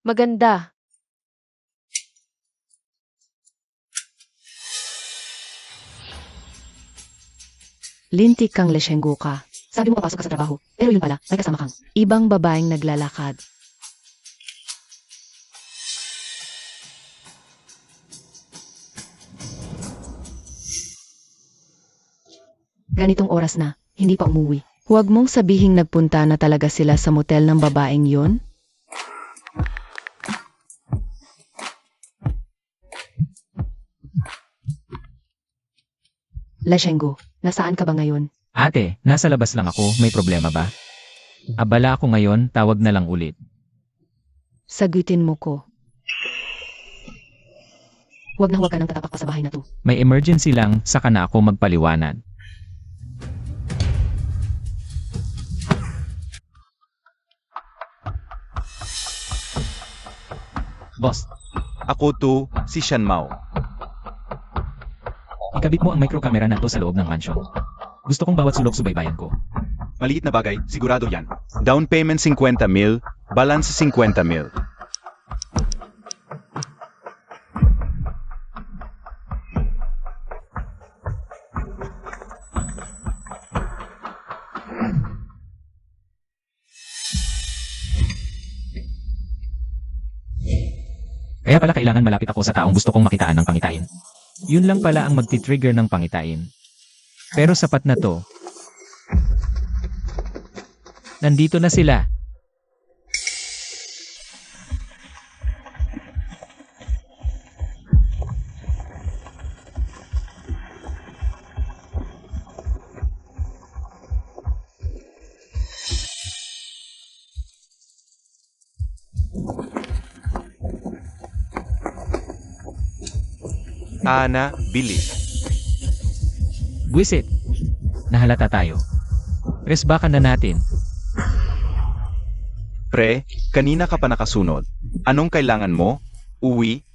Maganda. Lintik kang Leshenggo ka. Sabi mo papasok ka sa trabaho, pero yun pala, may kasama kang ibang babaeng naglalakad. Ganitong oras na, hindi pa umuwi. Huwag mong sabihing nagpunta na talaga sila sa motel ng babaeng yun? Lashengo, nasaan ka ba ngayon? Ate, nasa labas lang ako, may problema ba? Abala ako ngayon, tawag na lang ulit. Sagutin mo ko. Huwag na huwag ka nang tatapak pa sa bahay na to. May emergency lang, saka na ako magpaliwanag. Boss, Ako to, si Shan Mao. ikabit mo ang micro camera na to sa loob ng mansion. Gusto kong bawat sulok subaybayan ko. Maliit na bagay, sigurado yan. Down payment 50 mil, balance 50 mil. Kaya pala kailangan malapit ako sa taong gusto kong makitaan ng pangitain. Yun lang pala ang magti-trigger ng pangitain. Pero sapat na to. Nandito na sila. Ana, bilis. Buwisit. Nahalata tayo. Resbakan na natin. Pre, kanina ka pa nakasunod. Anong kailangan mo? Uwi?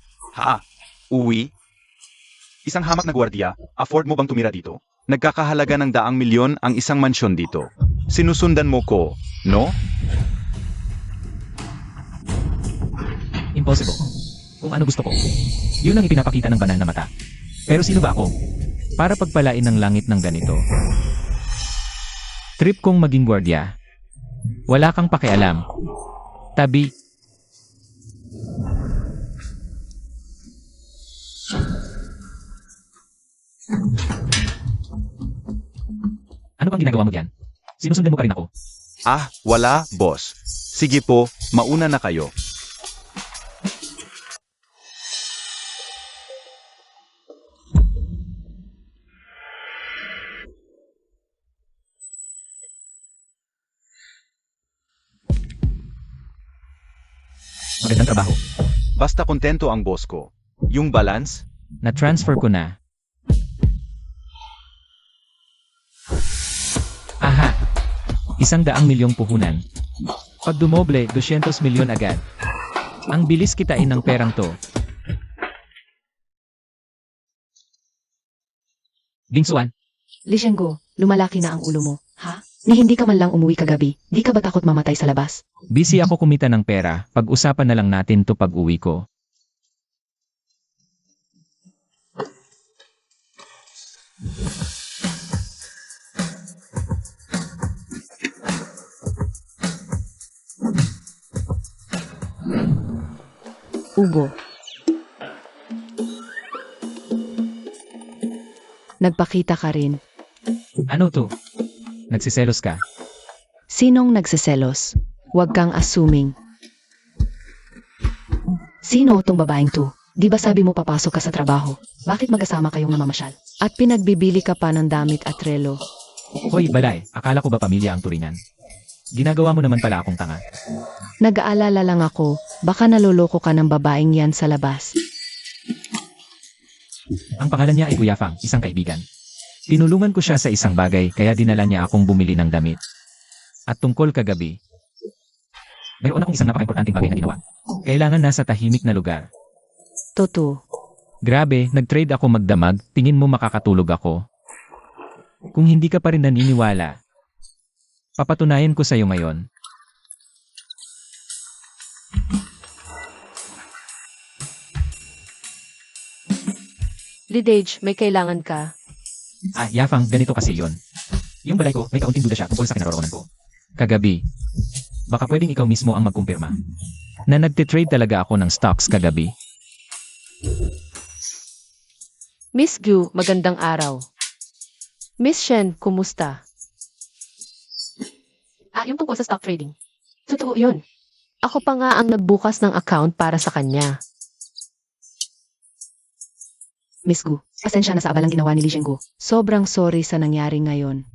Uwi? Isang hamak na gwardiya, afford mo bang tumira dito? Nagkakahalaga ng daang milyon ang isang mansyon dito. Sinusundan mo ko, no? Impossible. Kung ano gusto ko. Yun ang ipinapakita ng banal na mata. Pero sino ba ako? Para pagpalain ng langit ng ganito. Trip kong maging gwardiya. Wala kang pakialam. Tabi. Ano bang ginagawa mo diyan? Sinusundan mo pa rin ako. Wala, boss. Sige po, mauna na kayo. Magandang trabaho. Basta kontento ang boss ko. Yung balance, Na-transfer ko na. Aha! 100 milyong puhunan. Pag dumoble, 200 milyon agad. Ang bilis kitain ng perang to. Bingsuan, Lishengo, lumalaki na ang ulo mo, ha? Ni hindi ka man lang umuwi kagabi, di ka ba takot mamatay sa labas? busy ako kumita ng pera. Pag-usapan na lang natin to pag uwi ko. Ugo. Nagpakita ka rin. Ano to? Nagsiselos ka? Sinong nagsiselos? Huwag kang assuming. Sino tong babaeng to? Di ba sabi mo papasok ka sa trabaho? Bakit magkasama kayong namamasyal? At pinagbibili ka pa ng damit at relo. Hoy, balay, akala ko ba pamilya ang turingan? Ginagawa mo naman pala akong tanga. Nag-aalala lang ako, baka naloloko ka ng babaeng yan sa labas. Ang pangalan niya ay Kuya Fang, isang kaibigan. Tinulungan ko siya sa isang bagay kaya dinala niya akong bumili ng damit. At tungkol kagabi, mayroon akong isang napaka-importanting bagay na ginawa. Kailangan nasa tahimik na lugar. Totoo. Grabe, nag-trade ako magdamag, tingin mo makakatulog ako? Kung hindi ka pa rin naniniwala, papatunayan ko sa'yo ngayon. Lidage, may kailangan ka. Yafang, ganito kasi yon. Yung balay ko, may kaunting duda siya tungkol sa kinaroroonan ko. Kagabi, baka pwedeng ikaw mismo ang magkumpirma na nagtitrade talaga ako ng stocks kagabi. Miss Gu, magandang araw. Miss Shen, kumusta? Yung tungkol sa stock trading. Totoo yun. Ako pa nga ang nagbukas ng account para sa kanya. Miss Gu, pasensya na sa abalang ginawa ni Li Zhenggu. Sobrang sorry sa nangyari ngayon.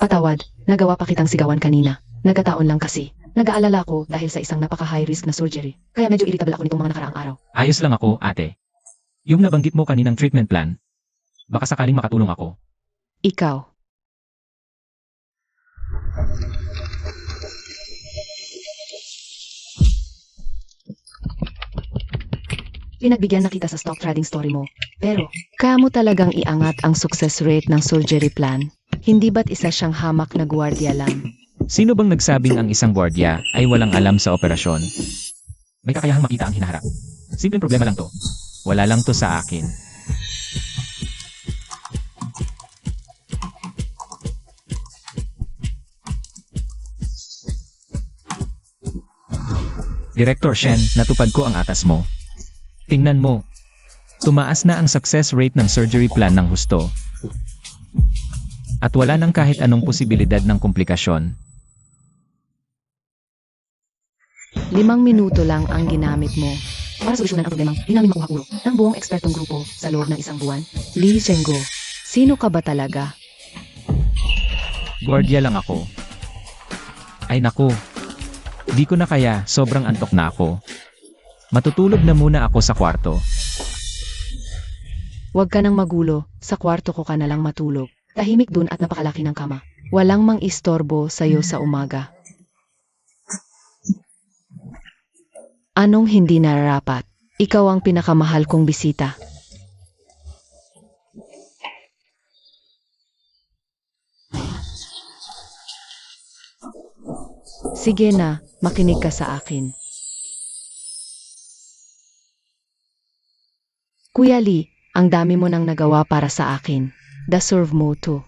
Patawad, nagawa pa kitang sigawan kanina. Nagkataon lang kasi. Nag-aalala ko dahil sa isang napaka-high risk na surgery. Kaya medyo irritable ako nitong mga nakaraang araw. Ayos lang ako, ate. Yung nabanggit mo kaninang treatment plan, baka sakaling makatulong ako. Ikaw. Pinagbigyan na kita sa stock trading story mo. Pero, kaya mo talagang iangat ang success rate ng surgery plan? Hindi ba't isa siyang hamak na gwardiya lang? Sino bang nagsabing ang isang gwardiya ay walang alam sa operasyon? May kakayahang makita ang hinaharap. Simpleng problema lang to. Wala lang to sa akin. Director Shen, natupad ko ang atas mo. Tingnan mo. Tumaas na ang success rate ng surgery plan ng husto. At wala nang kahit anong posibilidad ng komplikasyon. 5 minuto lang ang ginamit mo para solusyonan ang problemang di namin makuha ulo ng buong ekspertong grupo sa loob ng isang buwan. Li Zhenggu, sino ka ba talaga? Gwardiya lang ako. Ay naku. Di ko na kaya, sobrang antok na ako. Matutulog na muna ako sa kwarto. Huwag ka nang magulo, sa kwarto ko ka na lang matulog. Tahimik dun at napakalaki ng kama. Walang mang-istorbo sa'yo sa umaga. Anong hindi nararapat? Ikaw ang pinakamahal kong bisita. Sige na, makinig ka sa akin. Kuya Lee, ang dami mo nang nagawa para sa akin. Deserve mo to.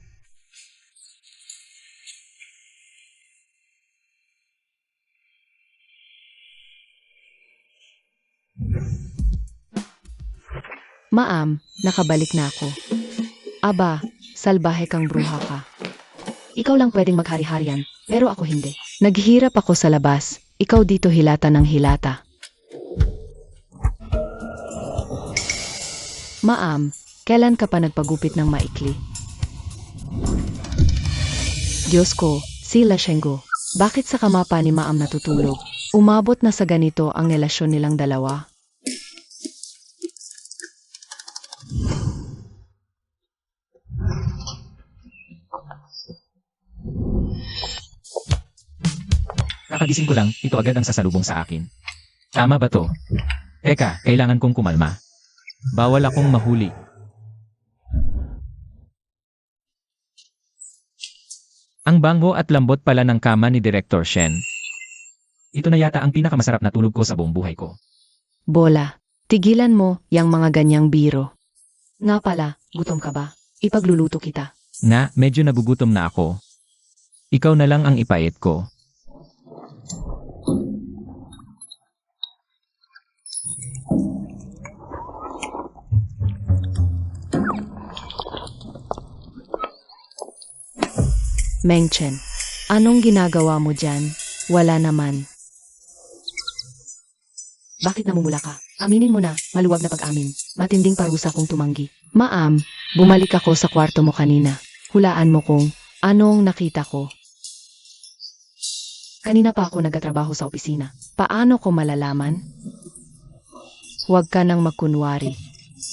Maam, nakabalik na ako. Aba, salbahe kang bruha ka. Ikaw lang pwedeng maghari-harian, pero ako hindi. Naghihirap ako sa labas, ikaw dito hilata ng hilata. Maam, kailan ka pa nagpagupit ng maikli? Diyos ko, si Li Zhenggu, bakit sa kama pa ni Maam natutulog? Umabot na sa ganito ang relasyon nilang dalawa. Kakagising ko lang, ito agad ang sasalubong sa akin. Tama ba to? Teka, kailangan kong kumalma. Bawal akong mahuli. Ang bango at lambot pala ng kama ni Director Shen. Ito na yata ang pinakamasarap na tulog ko sa buong buhay ko. Bola, tigilan mo yang mga ganyang biro. Nga pala, gutom ka ba? Ipagluluto kita. Na, medyo nagugutom na ako. Ikaw na lang ang ipait ko. Meng Chen, anong ginagawa mo dyan? Wala naman. Bakit namumula ka? Aminin mo na, maluwag na pag-amin. Matinding parusa kung tumanggi. Maam, bumalik ako sa kwarto mo kanina. Hulaan mo kung anong nakita ko. Kanina pa ako nagtatrabaho sa opisina. Paano ko malalaman? Huwag ka nang magkunwari.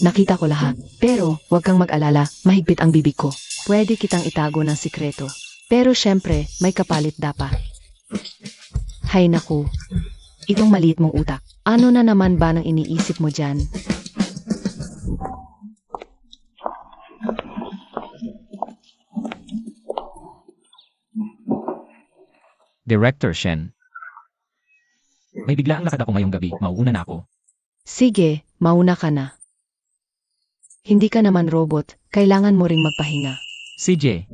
Nakita ko lahat. Pero, huwag kang mag-alala, mahigpit ang bibig ko. Pwede kitang itago ng sikreto. Pero syempre, may kapalit dapat. Hay naku, itong maliit mong utak. Ano na naman ba nang iniisip mo dyan? Director Shen. May biglaang lakad ako ngayong gabi, mauuna na ako. Sige, mauna ka na. Hindi ka naman robot, kailangan mo ring magpahinga. CJ.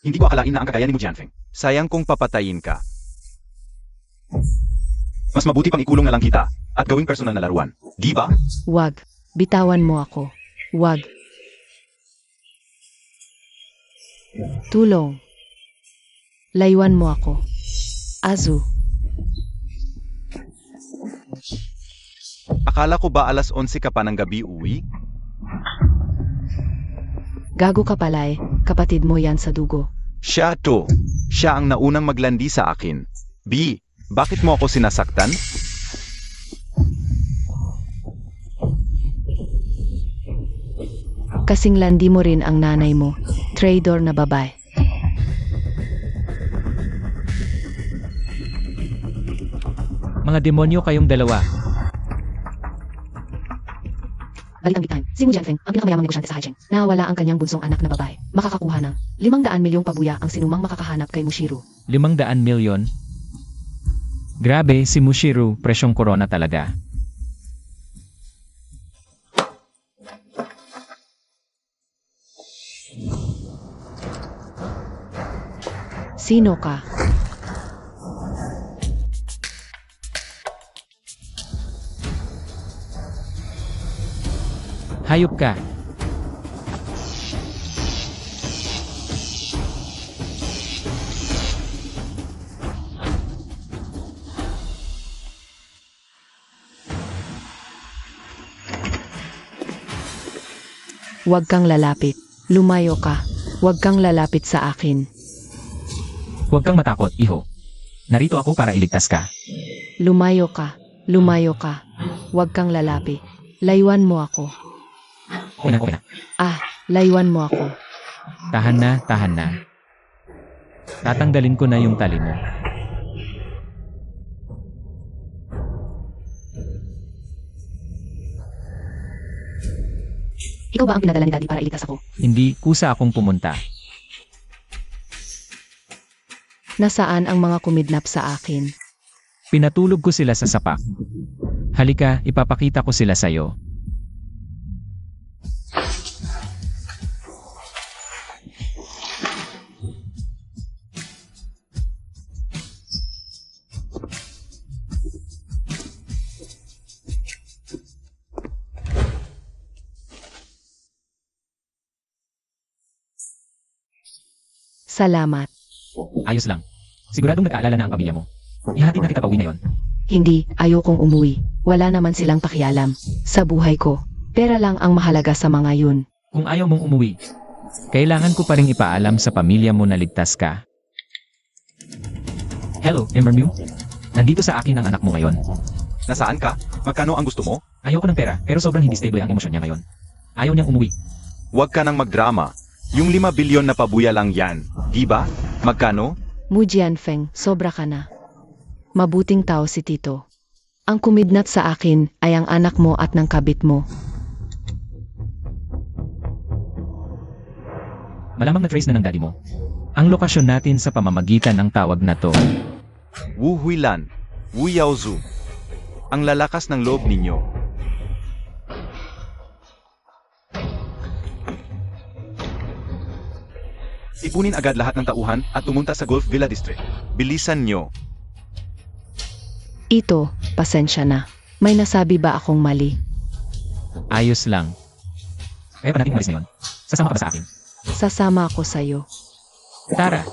Hindi ko akalain na ang kakayanin mo, Jianfeng. Sayang kung papatayin ka. Mas mabuti pang ikulong na lang kita at gawing personal na laruan. Di ba? Wag. Bitawan mo ako. Wag. Tulong. Layuan mo ako. Azu. Akala ko ba alas 11 ka pa ng gabi uwi? Gago ka palay, kapatid mo yan sa dugo. Siya to. Siya ang naunang maglandi sa akin. B, bakit mo ako sinasaktan? Kasing landi mo rin ang nanay mo. Traitor na babae. Mga demonyo kayong dalawa. Balik ang big time. Si Wu Jianfeng, ang pinakamayamang negosyante sa Haicheng, nawala ang kanyang bunsong anak na babae. Makakakuha ng 500 milyong pabuya ang sinumang makakahanap kay Mushiru. 500 milyon? Grabe, si Mushiru, presyong corona talaga. Sino ka? Hayop ka. Huwag kang lalapit. Lumayo ka. Huwag kang lalapit sa akin. Huwag kang matakot, iho. Narito ako para iligtas ka. Lumayo ka. Lumayo ka. Huwag kang lalapit. Layuan mo ako. Okay na, okay na. Layuan mo ako. Tahan na, tahan na. Tatanggalin ko na yung tali mo. Ikaw ba ang pinadala ni Daddy para iligtas ako? Hindi, kusa akong pumunta. Nasaan ang mga kumidnap sa akin? Pinatulog ko sila sa sapak. Halika, ipapakita ko sila sa'yo. Salamat. Ayos lang. Siguradong nag-aalala na ang pamilya mo. Ihatid na kita pauwi ngayon. Hindi, ayokong umuwi. Wala naman silang pakialam. Sa buhay ko. Pera lang ang mahalaga sa mga yun. Kung ayaw mong umuwi, kailangan ko pa rin ipaalam sa pamilya mo na ligtas ka. Hello, Emmermew. Nandito sa akin ang anak mo ngayon. Nasaan ka? Magkano ang gusto mo? Ayoko ng pera, pero sobrang hindi stable ang emosyon niya ngayon. Ayaw niyang umuwi. Huwag ka nang magdrama. Yung 5 bilyon na pabuya lang yan. Di ba? Magkano? Mu Jianfeng, sobra ka na. Mabuting tao si Tito. Ang kumidnat sa akin ay ang anak mo at ng kabit mo. Malamang na-trace na ng daddy mo. Ang lokasyon natin sa pamamagitan ng tawag na to. Wu Huilan, Wu Yaozu. Ang lalakas ng loob ninyo. Ipunin agad lahat ng tauhan at pumunta sa Golf Villa District. Bilisan nyo. Ito, pasensya na. May nasabi ba akong mali? Ayos lang. Kaya pa natin umalis ngayon. Sasama ka ba sa akin? Sasama ako sa'yo. Tara.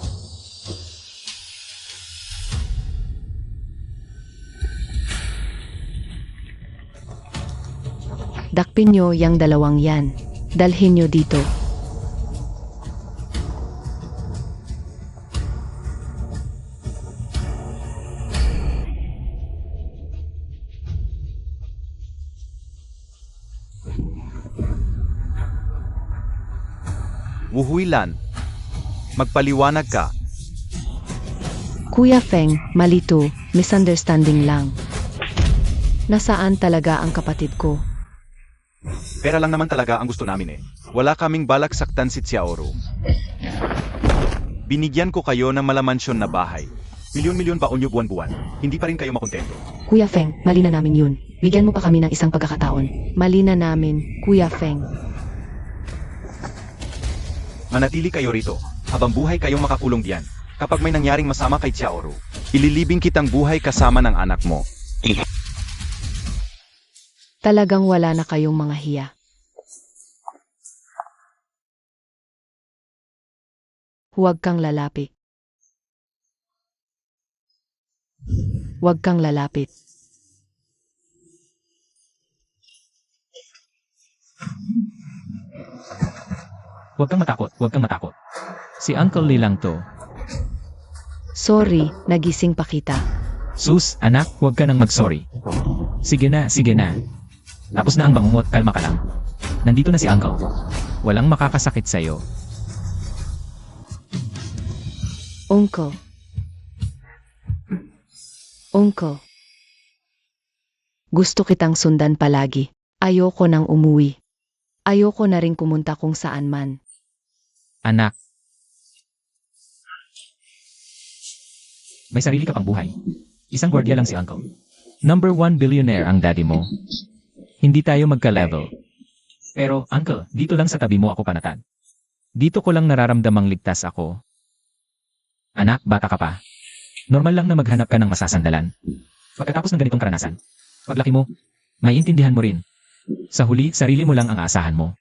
Dakpin nyo yang dalawang yan. Dalhin nyo dito. Wu Huilan, magpaliwanag ka. Kuya Feng, malito, misunderstanding lang. Nasaan talaga ang kapatid ko? Pera lang naman talaga ang gusto namin eh. Wala kaming balak saktan si Xiaoro. Binigyan ko kayo ng malamansyon na bahay. Milyon-milyon baon nyo buwan-buwan. Hindi pa rin kayo makontento. Kuya Feng, mali na namin yun. Bigyan mo pa kami ng isang pagkakataon. Mali na namin, Kuya Feng. Manatili kayo rito. Habang buhay kayong makakulong diyan. Kapag may nangyaring masama kay Xiaoro, ililibing kitang buhay kasama ng anak mo. Talagang wala na kayong mga hiya. Huwag kang lalapit. Huwag kang lalapit. Huwag kang matakot, huwag kang matakot. Si Uncle Lee lang to. Sorry, nagising pa kita. Sus, anak, huwag ka nang mag-sorry. Sige na, sige na. Tapos na ang bangungot, kalma ka lang. Nandito na si Uncle. Walang makakasakit sa'yo. Uncle. Uncle. Gusto kitang sundan palagi. Ayoko nang umuwi. Ayoko na rin pumunta kung saan man. Anak. May sarili ka pang buhay. Isang gwardiya lang si Uncle. Number 1 billionaire ang daddy mo. Hindi tayo magka-level. Pero, Uncle, dito lang sa tabi mo ako panatag. Dito ko lang nararamdamang ligtas ako. Anak, bata ka pa. Normal lang na maghanap ka ng masasandalan. Pagkatapos ng ganitong karanasan, paglaki mo, maiintindihan mo rin. Sa huli, sarili mo lang ang aasahan mo.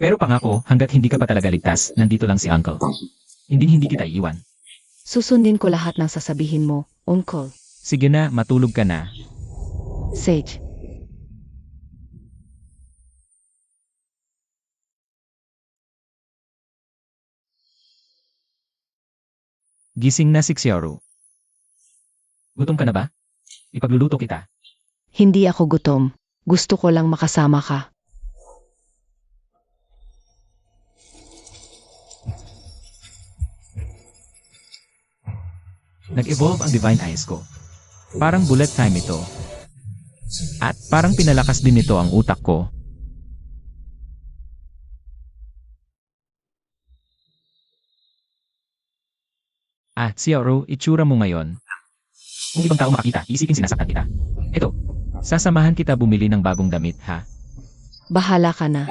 Pero pangako, hanggat hindi ka pa talaga ligtas, nandito lang si Uncle. Hindi kita iiwan. Susundin ko lahat ng sasabihin mo, Uncle. Sige na, matulog ka na. Sage. Gising na si Xiaoru. Gutom ka na ba? Ipagluluto kita. Hindi ako gutom. Gusto ko lang makasama ka. Nag-evolve ang Divine Eyes ko. Parang bullet time ito. At parang pinalakas din nito ang utak ko. At Xiaoru, itsura mo ngayon. Kung ibang tao makakita, isipin sinasaktan kita. Eto, sasamahan kita bumili ng bagong damit, ha? Bahala ka na.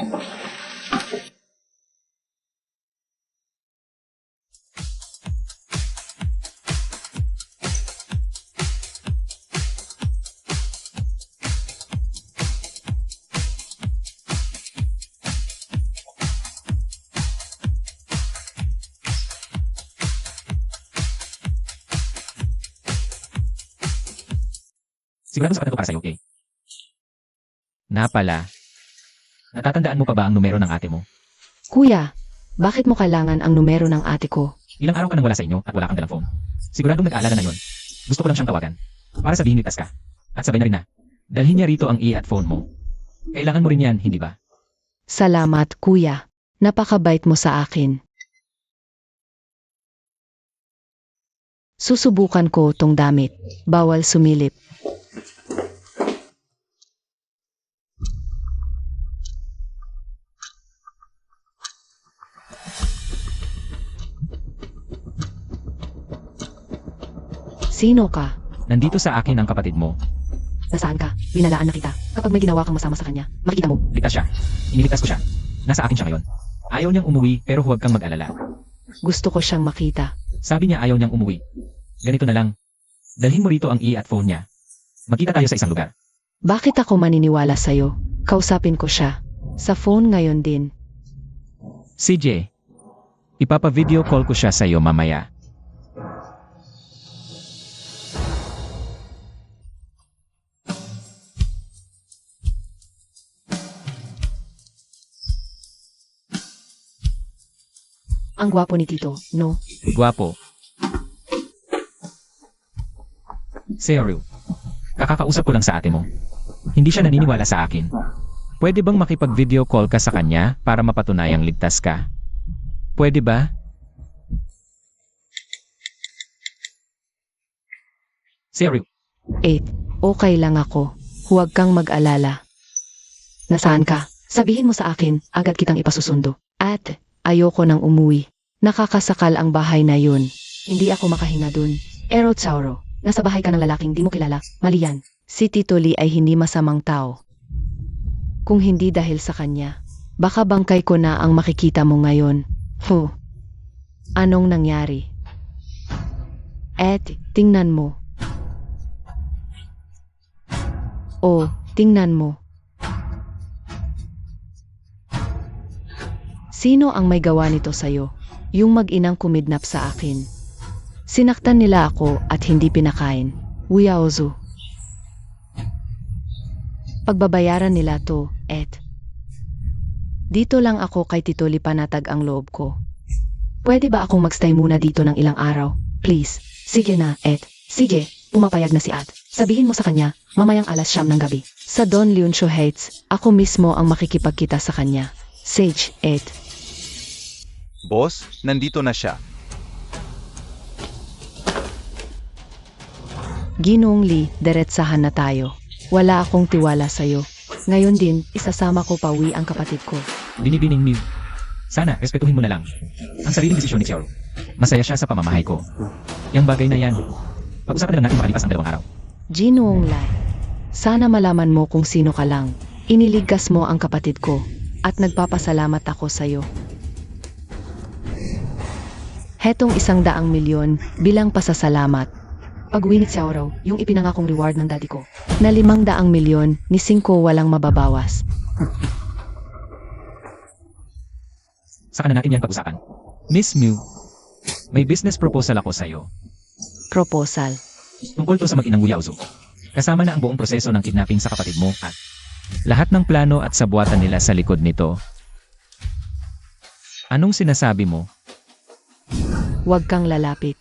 Sigurado sapat na to para sa'yo, okay? Napala. Natatandaan mo pa ba ang numero ng ate mo? Kuya, bakit mo kailangan ang numero ng ate ko? Ilang araw ka nang wala sa inyo at wala kang dalang phone. Siguradong nag-aalala na yon. Gusto ko lang siyang tawagan. Para sabihin ligtas ka. At sabay na rin na. Dalhin niya rito ang at phone mo. Kailangan mo rin yan, hindi ba? Salamat, kuya. Napakabait mo sa akin. Susubukan ko tong damit. Bawal sumilip. Sino ka? Nandito sa akin ang kapatid mo. Nasaan ka? Binalaan na kita. Kapag may ginawa kang masama sa kanya, makita mo. Ligtas siya. Iniligtas ko siya. Nasa akin siya ngayon. Ayaw niyang umuwi pero huwag kang mag-alala. Gusto ko siyang makita. Sabi niya ayaw niyang umuwi. Ganito na lang. Dalhin mo rito ang at phone niya. Magkita tayo sa isang lugar. Bakit ako maniniwala sa'yo? Kausapin ko siya. Sa phone ngayon din. CJ, ipapa-video call ko siya sa'yo mamaya. Ang gwapo ni Tito, no? Guwapo. Xiaoru, kakakausap ko lang sa ate mo. Hindi siya naniniwala sa akin. Pwede bang makipag-video call ka sa kanya para mapatunayang ligtas ka? Pwede ba? Xiaoru, Okay lang ako. Huwag kang mag-alala. Nasaan ka? Sabihin mo sa akin, agad kitang ipasusundo. At, ayoko nang umuwi. Nakakasakal ang bahay na yun. Hindi ako makahinga dun. Erotsauro, nasa bahay ka ng lalaking di mo kilala. Mali yan. Si Tito Lee ay hindi masamang tao. Kung hindi dahil sa kanya, baka bangkay ko na ang makikita mo ngayon. Anong nangyari? Tingnan mo. Oh, tingnan mo. Sino ang may gawa nito sa'yo? Yung mag-inang kumidnap sa akin. Sinaktan nila ako at hindi pinakain. Wiyaozu. Pagbabayaran nila to, et. Dito lang ako kay Tito Lipanatag ang loob ko. Pwede ba akong magstay muna dito ng ilang araw? Please. Sige na, et. Sige, pumapayag na si At. Sabihin mo sa kanya, mamayang 9:00 ng gabi. Sa Don Leoncio Heights, ako mismo ang makikipagkita sa kanya. Sage, et. Boss, nandito na siya. Ginoong Lee, diretsahan na tayo. Wala akong tiwala sa'yo. Ngayon din, isasama ko pauwi ang kapatid ko. Binibining Mew. Sana, respetuhin mo na lang ang sariling desisyon ni Xiaoro. Masaya siya sa pamamahay ko. Yang bagay na yan, pag-usapan na lang natin makalipas ang 2 araw. Ginoong Lai, sana malaman mo kung sino ka lang. Iniligtas mo ang kapatid ko, at nagpapasalamat ako sa'yo. Hetong 100 milyon bilang pasasalamat. Pag-uwi ni Xiaoro, yung ipinangakong reward ng daddy ko, na 500 milyon ni 5 walang mababawas. Saka na natin yan pag-usapan. Miss Mew, may business proposal ako sa'yo. Proposal. Tungkol to sa mag-inang Wiyaozu. Kasama na ang buong proseso ng kidnapping sa kapatid mo at lahat ng plano at sabuatan nila sa likod nito. Anong sinasabi mo? Huwag kang lalapit.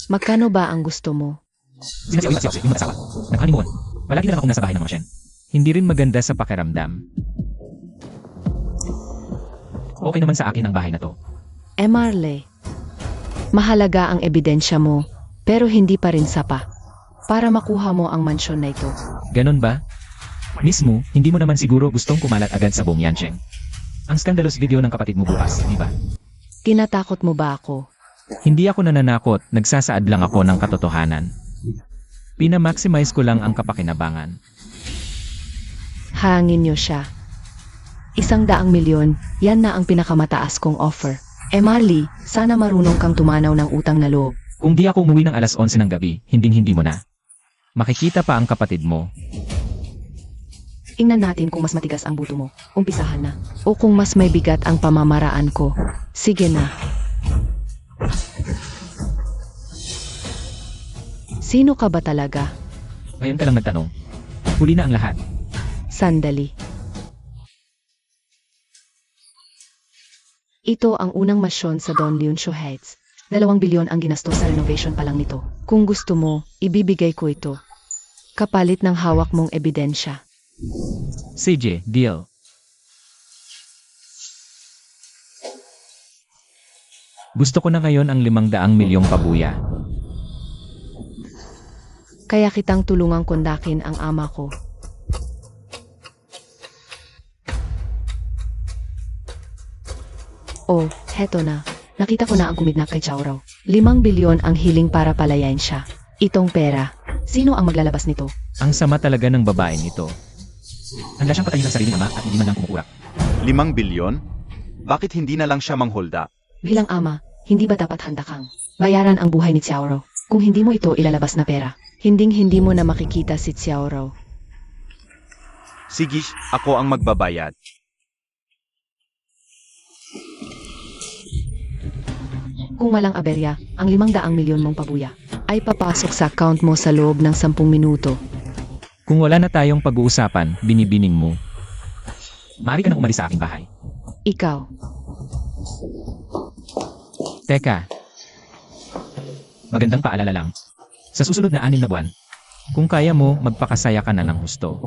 Magkano ba ang gusto mo? Sina si Oyo at si Oxy, yung mag-asawa. Nag-honeymoon. Palagi na lang akong nasa bahay ng mga Shen. Hindi rin maganda sa pakiramdam. Okay naman sa akin ang bahay na to. Marley, mahalaga ang ebidensya mo, pero hindi pa rin sapa. Para makuha mo ang mansyon na ito. Ganon ba? Mismo, hindi mo naman siguro gustong kumalat agad sa buong Yancheng. Ang scandalous video ng kapatid mo bukas, di ba? Tinatakot mo ba ako? Hindi ako nananakot, nagsasaad lang ako ng katotohanan. Pinamaximize ko lang ang kapakinabangan. Hangin niyo siya. 100 milyon, yan na ang pinakamataas kong offer. Marley, sana marunong kang tumanaw ng utang na loob. Kung di ako umuwi ng 11:00 ng gabi, hinding-hindi mo na. Makikita pa ang kapatid mo. Tingnan natin kung mas matigas ang buto mo. Umpisahan na. O kung mas may bigat ang pamamaraan ko. Sige na. Sino ka ba talaga? Ngayon ka lang nagtanong. Huli na ang lahat. Sandali. Ito ang unang masyon sa Don Leoncio Heights. 2 bilyon ang ginastos sa renovation pa lang nito. Kung gusto mo, ibibigay ko ito. Kapalit ng hawak mong ebidensya. CJ, deal. Gusto ko na ngayon ang 500 milyong pabuya. Kaya kitang tulungang kondakin ang ama ko. Oh, heto na. Nakita ko na ang kumidnap kay Xiaoro. 5 bilyon ang hiling para palayain siya. Itong pera. Sino ang maglalabas nito? Ang sama talaga ng babaeng ito. Handa siyang patayin ang sariling ama at hindi man lang kumukurak. 5 bilyon? Bakit hindi na lang siya mangholda? Bilang ama, hindi ba dapat handa kang bayaran ang buhay ni Xiaoro? Kung hindi mo ito ilalabas na pera, hinding-hindi mo na makikita si Xiaoro. Sige, ako ang magbabayad. Kung walang aberya, ang 500 milyon mong pabuya ay papasok sa account mo sa loob ng 10 minuto. Kung wala na tayong pag-uusapan, binibining mo. Maaari ka nang umalis sa aking bahay. Ikaw, Teka. Magandang paalala lang. Sa susunod na 6 na buwan, kung kaya mo, magpakasaya ka na ng husto.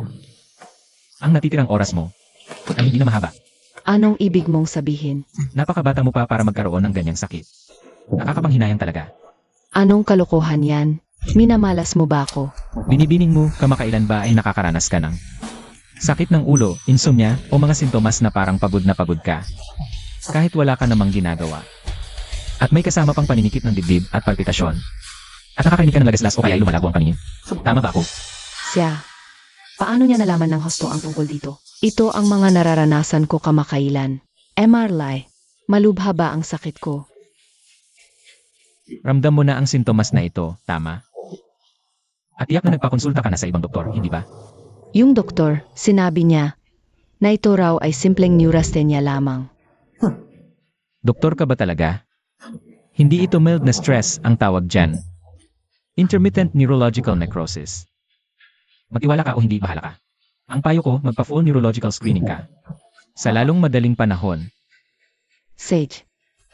Ang natitirang oras mo ay hindi na mahaba. anong ibig mong sabihin? Napakabata mo pa para magkaroon ng ganyang sakit. Nakakapanghinayang talaga. Anong kalokohan yan? Minamalas mo ba ako? Binibining mo, kamakailan ba ay nakakaranas ka ng sakit ng ulo, insomnia, o mga sintomas na parang pagod na pagod ka? Kahit wala ka namang ginagawa. At may kasama pang paninikip ng dibdib at palpitasyon. At nakakarinig ka ng lagaslas o kaya ay lumalago ang paningin. Tama ba ako? Siya. Paano niya nalaman ng husto ang tungkol dito? Ito ang mga nararanasan ko kamakailan. Marley, malubha ba ang sakit ko? Ramdam mo na ang sintomas na ito, tama? At tiyak na nagpakonsulta ka na sa ibang doktor, hindi ba? Yung doktor, sinabi niya na ito raw ay simpleng neurasthenia lamang. Doktor ka ba talaga? Hindi ito mild na stress ang tawag dyan. Intermittent neurological necrosis. Magtiwala ka o hindi, bahala ka. Ang payo ko, magpa-full neurological screening ka. Sa lalong madaling panahon, Sage,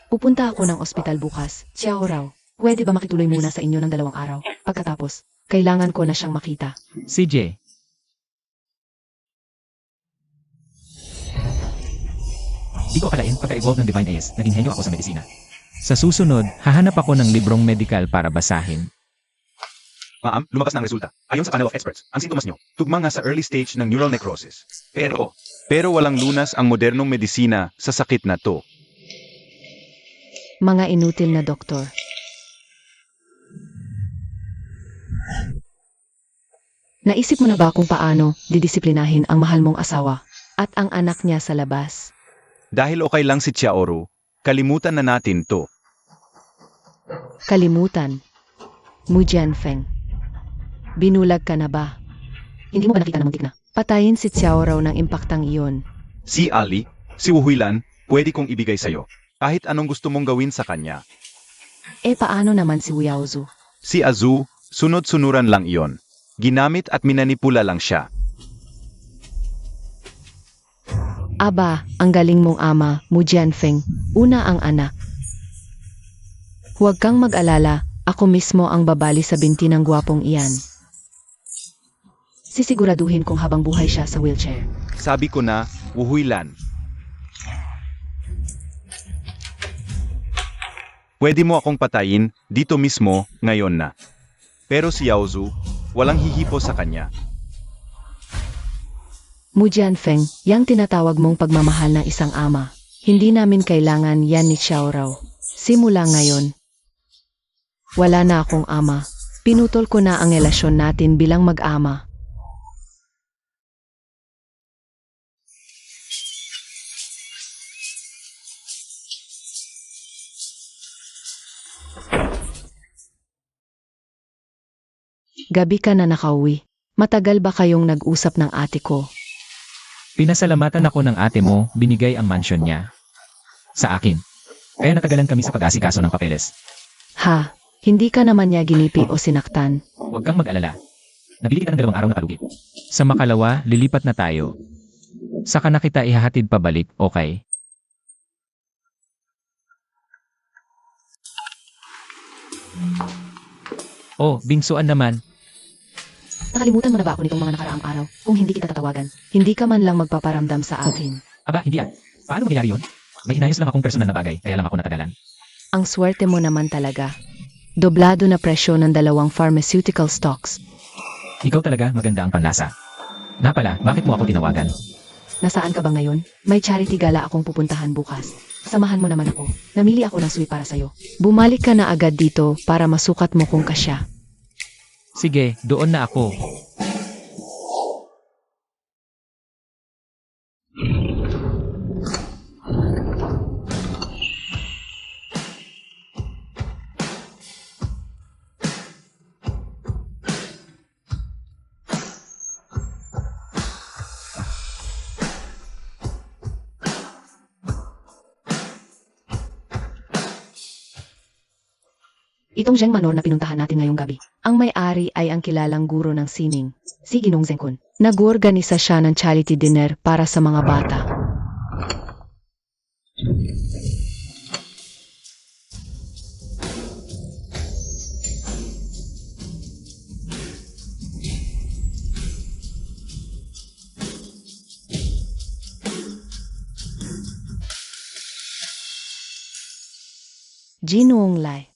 pupunta ako ng ospital bukas. Xiao raw, pwede ba makituloy muna sa inyo ng 2 araw? Pagkatapos, kailangan ko na siyang makita. CJ. Di ko akalain pagka-evolve ng Divine AS, naging henyo ako sa medisina. Sa susunod, hahanap ako ng librong medikal para basahin. Ma'am, lumabas na ang resulta. Ayon sa panel of experts, ang sintomas nyo, tugma nga sa early stage ng neural necrosis. Pero walang lunas ang modernong medisina sa sakit na to. Mga inutil na doktor. Naisip mo na ba kung paano didisiplinahin ang mahal mong asawa at ang anak niya sa labas? Dahil okay lang si Chiaoru, kalimutan na natin to. Kalimutan. Mu Jianfeng. Binulag ka na ba? Hindi mo ba nakita na muntik na? Patayin si Xiao raw ng impaktang iyon. Si Ali, si Wuhuilan, pwede kong ibigay sa'yo. Kahit anong gusto mong gawin sa kanya. Paano naman si Wu Yaozu? Si Azu, sunod-sunuran lang iyon. Ginamit at minanipula lang siya. Aba, ang galing mong ama, Mu Jianfeng. Una ang anak. Huwag kang mag-alala, ako mismo ang babali sa binti ng gwapong iyan. Sisiguraduhin kong habang buhay siya sa wheelchair. Sabi ko na, Wuhuilan. Pwede mo akong patayin dito mismo ngayon na. Pero si Yaozu, walang hihipo sa kanya. Mu Jianfeng, yang tinatawag mong pagmamahal ng isang ama. Hindi namin kailangan yan ni Xiao raw. Simula ngayon, wala na akong ama. Pinutol ko na ang relasyon natin bilang mag-ama. Gabi ka na nakauwi. Matagal ba kayong nag-usap ng ate ko? Pinasalamatan ako ng ate mo, binigay ang mansion niya. Sa akin. Kaya natagalan kami sa pag-asikaso ng papeles. Ha? Hindi ka naman niya ginipi o sinaktan? Huwag kang mag-alala. Nabili kita ng 2 araw na palugi. Sa makalawa, lilipat na tayo. Saka na kita ihahatid pabalik, okay? Oh, bingsuan naman. Nakalimutan mo na ba ako nitong mga nakaraang araw? Kung hindi kita tatawagan, hindi ka man lang magpaparamdam sa akin. Aba, hindi ah. Paano mangyayari yun? May inayos lang akong personal na bagay, kaya lang ako natagalan. Ang swerte mo naman talaga. Doblado na presyo ng 2 pharmaceutical stocks. Ikaw talaga maganda ang panlasa. Nga pala, bakit mo ako tinawagan? Nasaan ka ba ngayon? May charity gala akong pupuntahan bukas. Samahan mo naman ako. Namili ako ng suite para sa'yo. Bumalik ka na agad dito para masukat mo kung kasya. Sige, doon na ako. Itong Zheng Manor na pinuntahan natin ngayong gabi. Ang may-ari ay ang kilalang guro ng sining, si Ginong Zhengkun. Nag-organisa siya ng charity dinner para sa mga bata. Jinuong Lai.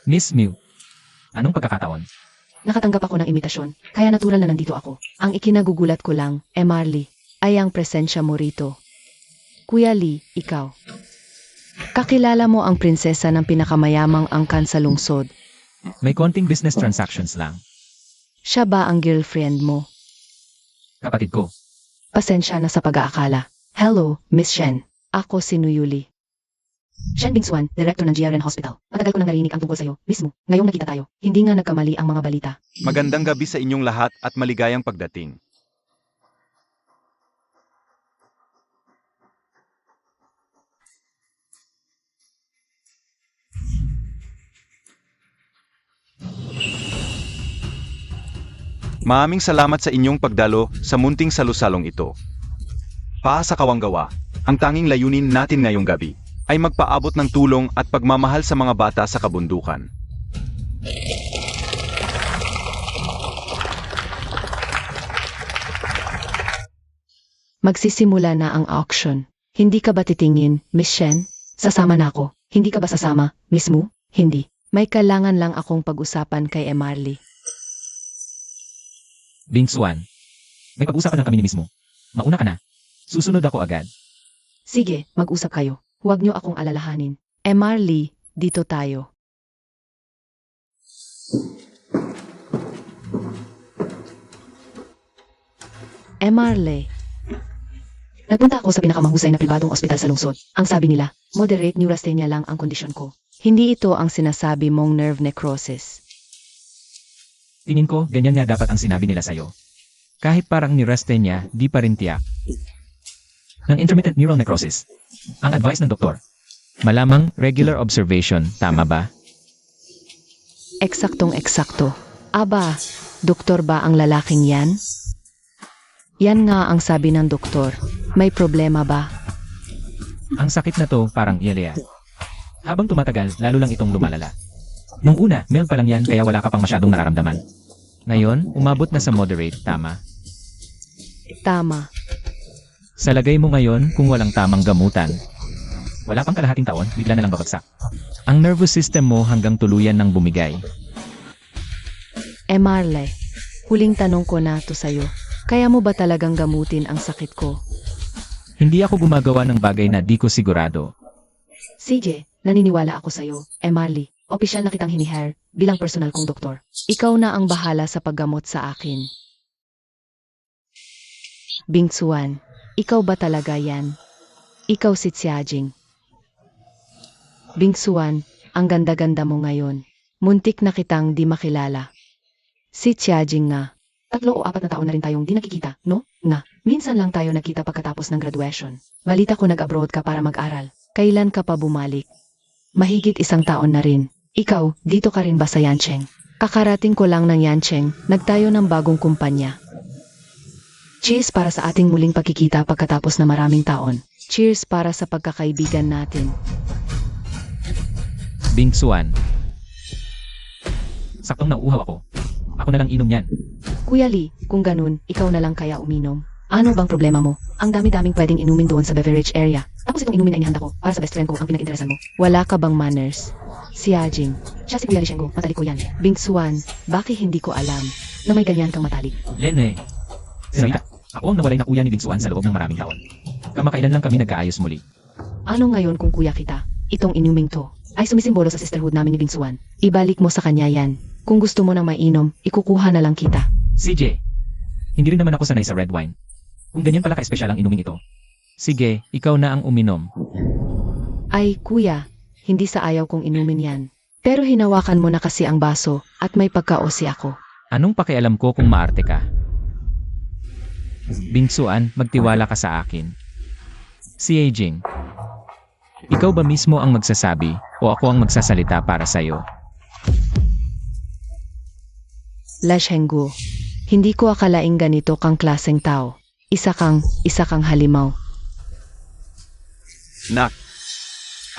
Miss Mew, anong pagkakataon? Nakatanggap ako ng imitasyon, kaya natural na nandito ako. Ang ikinagugulat ko lang, Marley, ay ang presensya mo rito. Kuya Lee, ikaw. Kakilala mo ang prinsesa ng pinakamayamang angkan sa lungsod. May konting business transactions lang. Siya ba ang girlfriend mo? Kapatid ko, Pasensya na sa pag-aakala. Hello, Miss Shen. Ako si Nuyuli. Shen Bingsuan, Director ng GRN Hospital. Matagal ko nang narinig ang tungkol sa'yo, mismo. Ngayong nakita tayo, hindi nga nagkamali ang mga balita. Magandang gabi sa inyong lahat at maligayang pagdating. Maraming salamat sa inyong pagdalo sa munting salusalong ito. Paasa kawanggawa, ang tanging layunin natin ngayong gabi ay magpaabot ng tulong at pagmamahal sa mga bata sa kabundukan. Magsisimula na ang auction. Hindi ka ba titingin, Miss Shen? Sasama na ako. Hindi ka ba sasama, Miss Mu? Hindi. May kailangan lang akong pag-usapan kay Emarly. Bingsuan, may pag-usapan lang kami ni mismo. Mauna ka na. Susunod ako agad. Sige, mag-usap kayo. Huwag niyo akong alalahanin. Emarly, dito tayo. Emarly. Nagpunta ako sa pinakamahusay na pribadong ospital sa lungsod. Ang sabi nila, moderate neurasthenia lang ang kondisyon ko. Hindi ito ang sinasabi mong nerve necrosis. Tingin ko, ganyan nga dapat ang sinabi nila sa'yo. Kahit parang neurasthenia, di pa rin tiyak. Ng intermittent neural necrosis. Ang advice ng doktor. Malamang regular observation, tama ba? Eksaktong-eksakto. Aba, doktor ba ang lalaking yan? Yan nga ang sabi ng doktor. May problema ba? Ang sakit na to parang yelea. Habang tumatagal, lalo lang itong lumalala. Nung una, mild pa lang yan kaya wala ka pang masyadong nararamdaman. Ngayon, umabot na sa moderate, tama? Tama. Sa lagay mo ngayon, kung walang tamang gamutan, wala pang kalahating taon, bigla na lang babagsak. Ang nervous system mo hanggang tuluyan ng bumigay. Emarly, huling tanong ko na to sa'yo. Kaya mo ba talagang gamutin ang sakit ko? Hindi ako gumagawa ng bagay na di ko sigurado. CJ, naniniwala ako sa'yo. Emarly, opisyal na kitang hinihere bilang personal kong doktor. Ikaw na ang bahala sa paggamot sa akin. Bingsuan, ikaw ba talaga yan? Ikaw si Xiajing. Bingsuan, ang ganda-ganda mo ngayon. Muntik na kitang di makilala. Si Xiajing nga. 3 o 4 na taon na rin tayong di nakikita, no? Nga, minsan lang tayo nagkita pagkatapos ng graduation. Balita ko nag-abroad ka para mag-aral. Kailan ka pa bumalik? Mahigit 1 taon na rin. Ikaw, dito ka rin ba sa Yancheng? Kakarating ko lang ng Yancheng, nagtayo ng bagong kumpanya. Cheers para sa ating muling pagkikita pagkatapos na maraming taon. Cheers para sa pagkakaibigan natin. Bingsuan. Saktong nauuhaw ako. Ako na lang inom yan. Kuya Lee, kung ganun, ikaw na lang kaya uminom. Ano bang problema mo? Ang dami-daming pwedeng inumin doon sa beverage area. Tapos itong inumin ay inihanda ko para sa best friend ko ang pinag-interesan mo. Wala ka bang manners? Si Ajing. Siya si Kuya Lee Shengo, matalik ko yan. Bingsuan, bakit hindi ko alam na may ganyan kang matalik? Lene. Sinita, ako ang nawalay na kuya ni Bingsuan sa loob ng maraming taon. Kamakailan lang kami nagkaayos muli. Ano ngayon kung kuya kita? Itong inuming to ay sumisimbolo sa sisterhood namin ni Bingsuan. Ibalik mo sa kanya yan. Kung gusto mo nang mainom, ikukuha na lang kita. CJ, hindi rin naman ako sanay sa red wine. Kung ganyan pala ka-espesyal ang inuming ito. Sige, ikaw na ang uminom. Ay, kuya, hindi sa ayaw kong inumin yan. Pero hinawakan mo na kasi ang baso at may pagkaosi ako. Anong pakialam ko kung maarte ka? Bingsuan, magtiwala ka sa akin. Si Ajing, ikaw ba mismo ang magsasabi o ako ang magsasalita para sa'yo? La Shenggu, hindi ko akalaing ganito kang klaseng tao. Isa kang halimaw. Nak,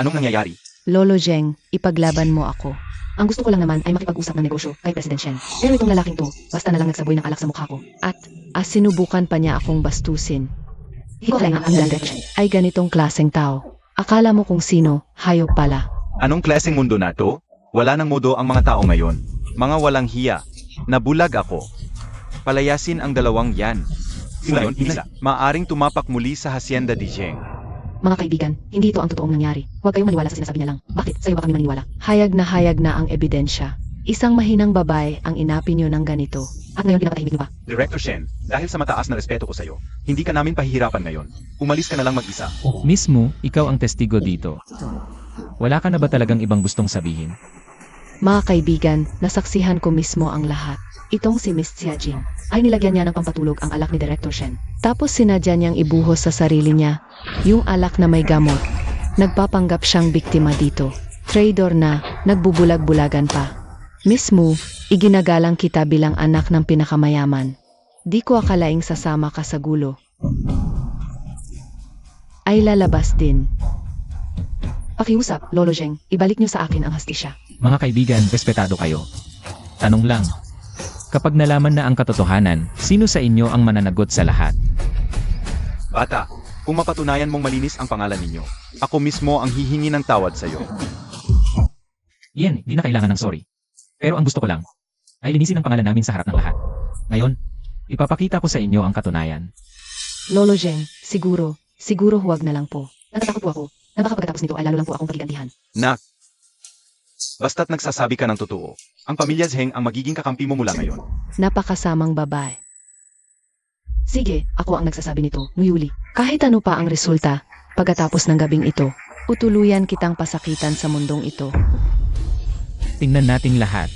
anong nangyayari? Lolo Zheng, ipaglaban mo ako. Ang gusto ko lang naman ay makipag-usap ng negosyo kay President Shen. Pero itong lalaking to, basta na lang nagsaboy ng alak sa mukha ko. At sinubukan pa niya akong bastusin. Hindi ko akalaing ang President ay ganitong klaseng tao. Akala mo kung sino, hayop pala. Anong klaseng mundo na to? Wala nang modo ang mga tao ngayon. Mga walang hiya. Nabulag ako. Palayasin ang dalawang yan. Ngayon, maaring tumapak muli sa Hacienda de Zheng. Mga kaibigan, hindi ito ang totoong nangyari. Huwag kayong maniwala sa sinasabi niya lang. Bakit? Sa'yo ba kami maniwala? Hayag na ang ebidensya. Isang mahinang babae ang inapi niyo ng ganito. At ngayon pinapatahimik niyo pa. Director Shen, dahil sa mataas na respeto ko sa'yo, hindi ka namin pahihirapan ngayon. Umalis ka na lang mag-isa. Mismo, ikaw ang testigo dito. Wala ka na ba talagang ibang gustong sabihin? Mga kaibigan, nasaksihan ko mismo ang lahat. Itong si Miss Xiajing ay nilagyan niya ng pampatulog ang alak ni Director Shen. Tapos sinadya niyang ibuhos sa sarili niya yung alak na may gamot. Nagpapanggap siyang biktima dito. Traidor na, nagbubulag-bulagan pa. Miss Mu, iginagalang kita bilang anak ng pinakamayaman. Di ko akalaing sasama ka sa gulo. Ay lalabas din. Pakiusap, Lolo Zheng, ibalik niyo sa akin ang hastisya. Mga kaibigan, respetado kayo. Tanong lang. Kapag nalaman na ang katotohanan, sino sa inyo ang mananagot sa lahat? Bata, kung mapatunayan mong malinis ang pangalan ninyo, ako mismo ang hihingi ng tawad sa'yo. Iyan, di na kailangan ng sorry. Pero ang gusto ko lang, ay linisin ang pangalan namin sa harap ng lahat. Ngayon, ipapakita ko sa inyo ang katunayan. Lolo Zheng, siguro huwag na lang po. Natatakot po ako. Na baka pagkatapos nito ay lalo lang po akong pagigantihan. Nak, basta't nagsasabi ka ng totoo, ang pamilya Zheng ang magiging kakampi mo mula ngayon. Napakasamang babae. Sige, ako ang nagsasabi nito, Yuli. Kahit ano pa ang resulta, pagkatapos ng gabing ito, utuluyan kitang pasakitan sa mundong ito. Tingnan nating lahat.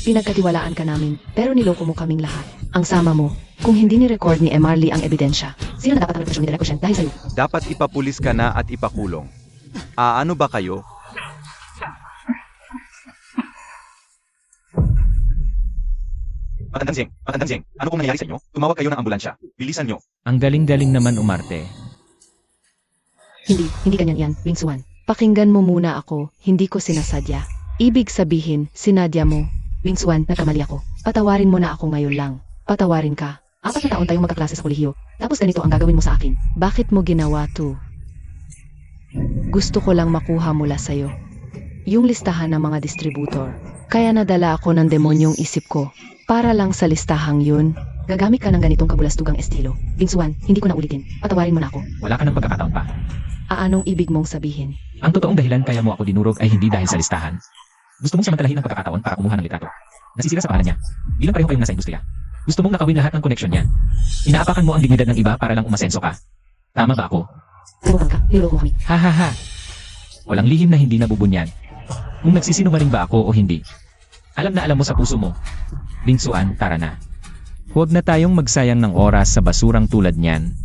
Pinagkatiwalaan ka namin, pero niloko mo kaming lahat. Ang sama mo, kung hindi ni-record ni Emarly ang ebidensya, sino na dapat ang reputasyon ni Director Shen dahil sa'yo? Dapat ipapulis ka na at ipakulong. Ano ba kayo? Matandang Zheng, ano pong nangyayari sa inyo? Tumawag kayo ng ambulansya. Bilisan nyo. Ang galing-galing naman umarte. Hindi ganyan yan, Wingsuan. Pakinggan mo muna ako, hindi ko sinasadya. Ibig sabihin, sinadya mo. Wingsuan, nagkamali ako. Patawarin mo na ako ngayon lang. Patawarin ka. 4 na taon tayong magkaklase sa kolehiyo. Tapos ganito ang gagawin mo sa akin. Bakit mo ginawa to? Gusto ko lang makuha mula sa'yo. Yung listahan ng mga distributor. Kaya nadala ako ng demonyong isip ko. Para lang sa listahang yun, gagamit ka ng ganitong kabulastugang estilo. Wingsuan, hindi ko na ulitin. Patawarin mo na ako. Wala ka ng pagkakataon pa. Anong ibig mong sabihin? Ang totoong dahilan kaya mo ako dinurog ay hindi dahil sa listahan. Gusto mong samantalahin ang pagkakataon para kumuha ng litrato. Nasisira sa pangalan niya. Bilang pareho kayong nasa industriya. Gusto mong nakawin lahat ng koneksyon niya. Inaapakan mo ang dignidad ng iba para lang umasenso ka. Tama ba ako? Subukan ka, niloko mo kami. Ha ha ha. Walang lihim na hindi nabubunyag. Kung nagsisinungaling ba ako o hindi. Alam na alam mo sa puso mo. Bingsuan, tara na. Huwag na tayong magsayang ng oras sa basurang tulad niyan.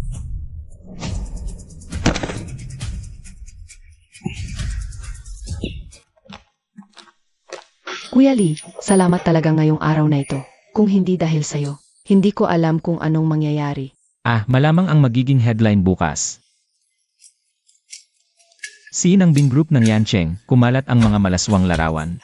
Kuya Lee, salamat talaga ngayong araw na ito. Kung hindi dahil sa'yo, hindi ko alam kung anong mangyayari. Malamang ang magiging headline bukas. Scene ng Bing Group ng Yancheng, kumalat ang mga malaswang larawan.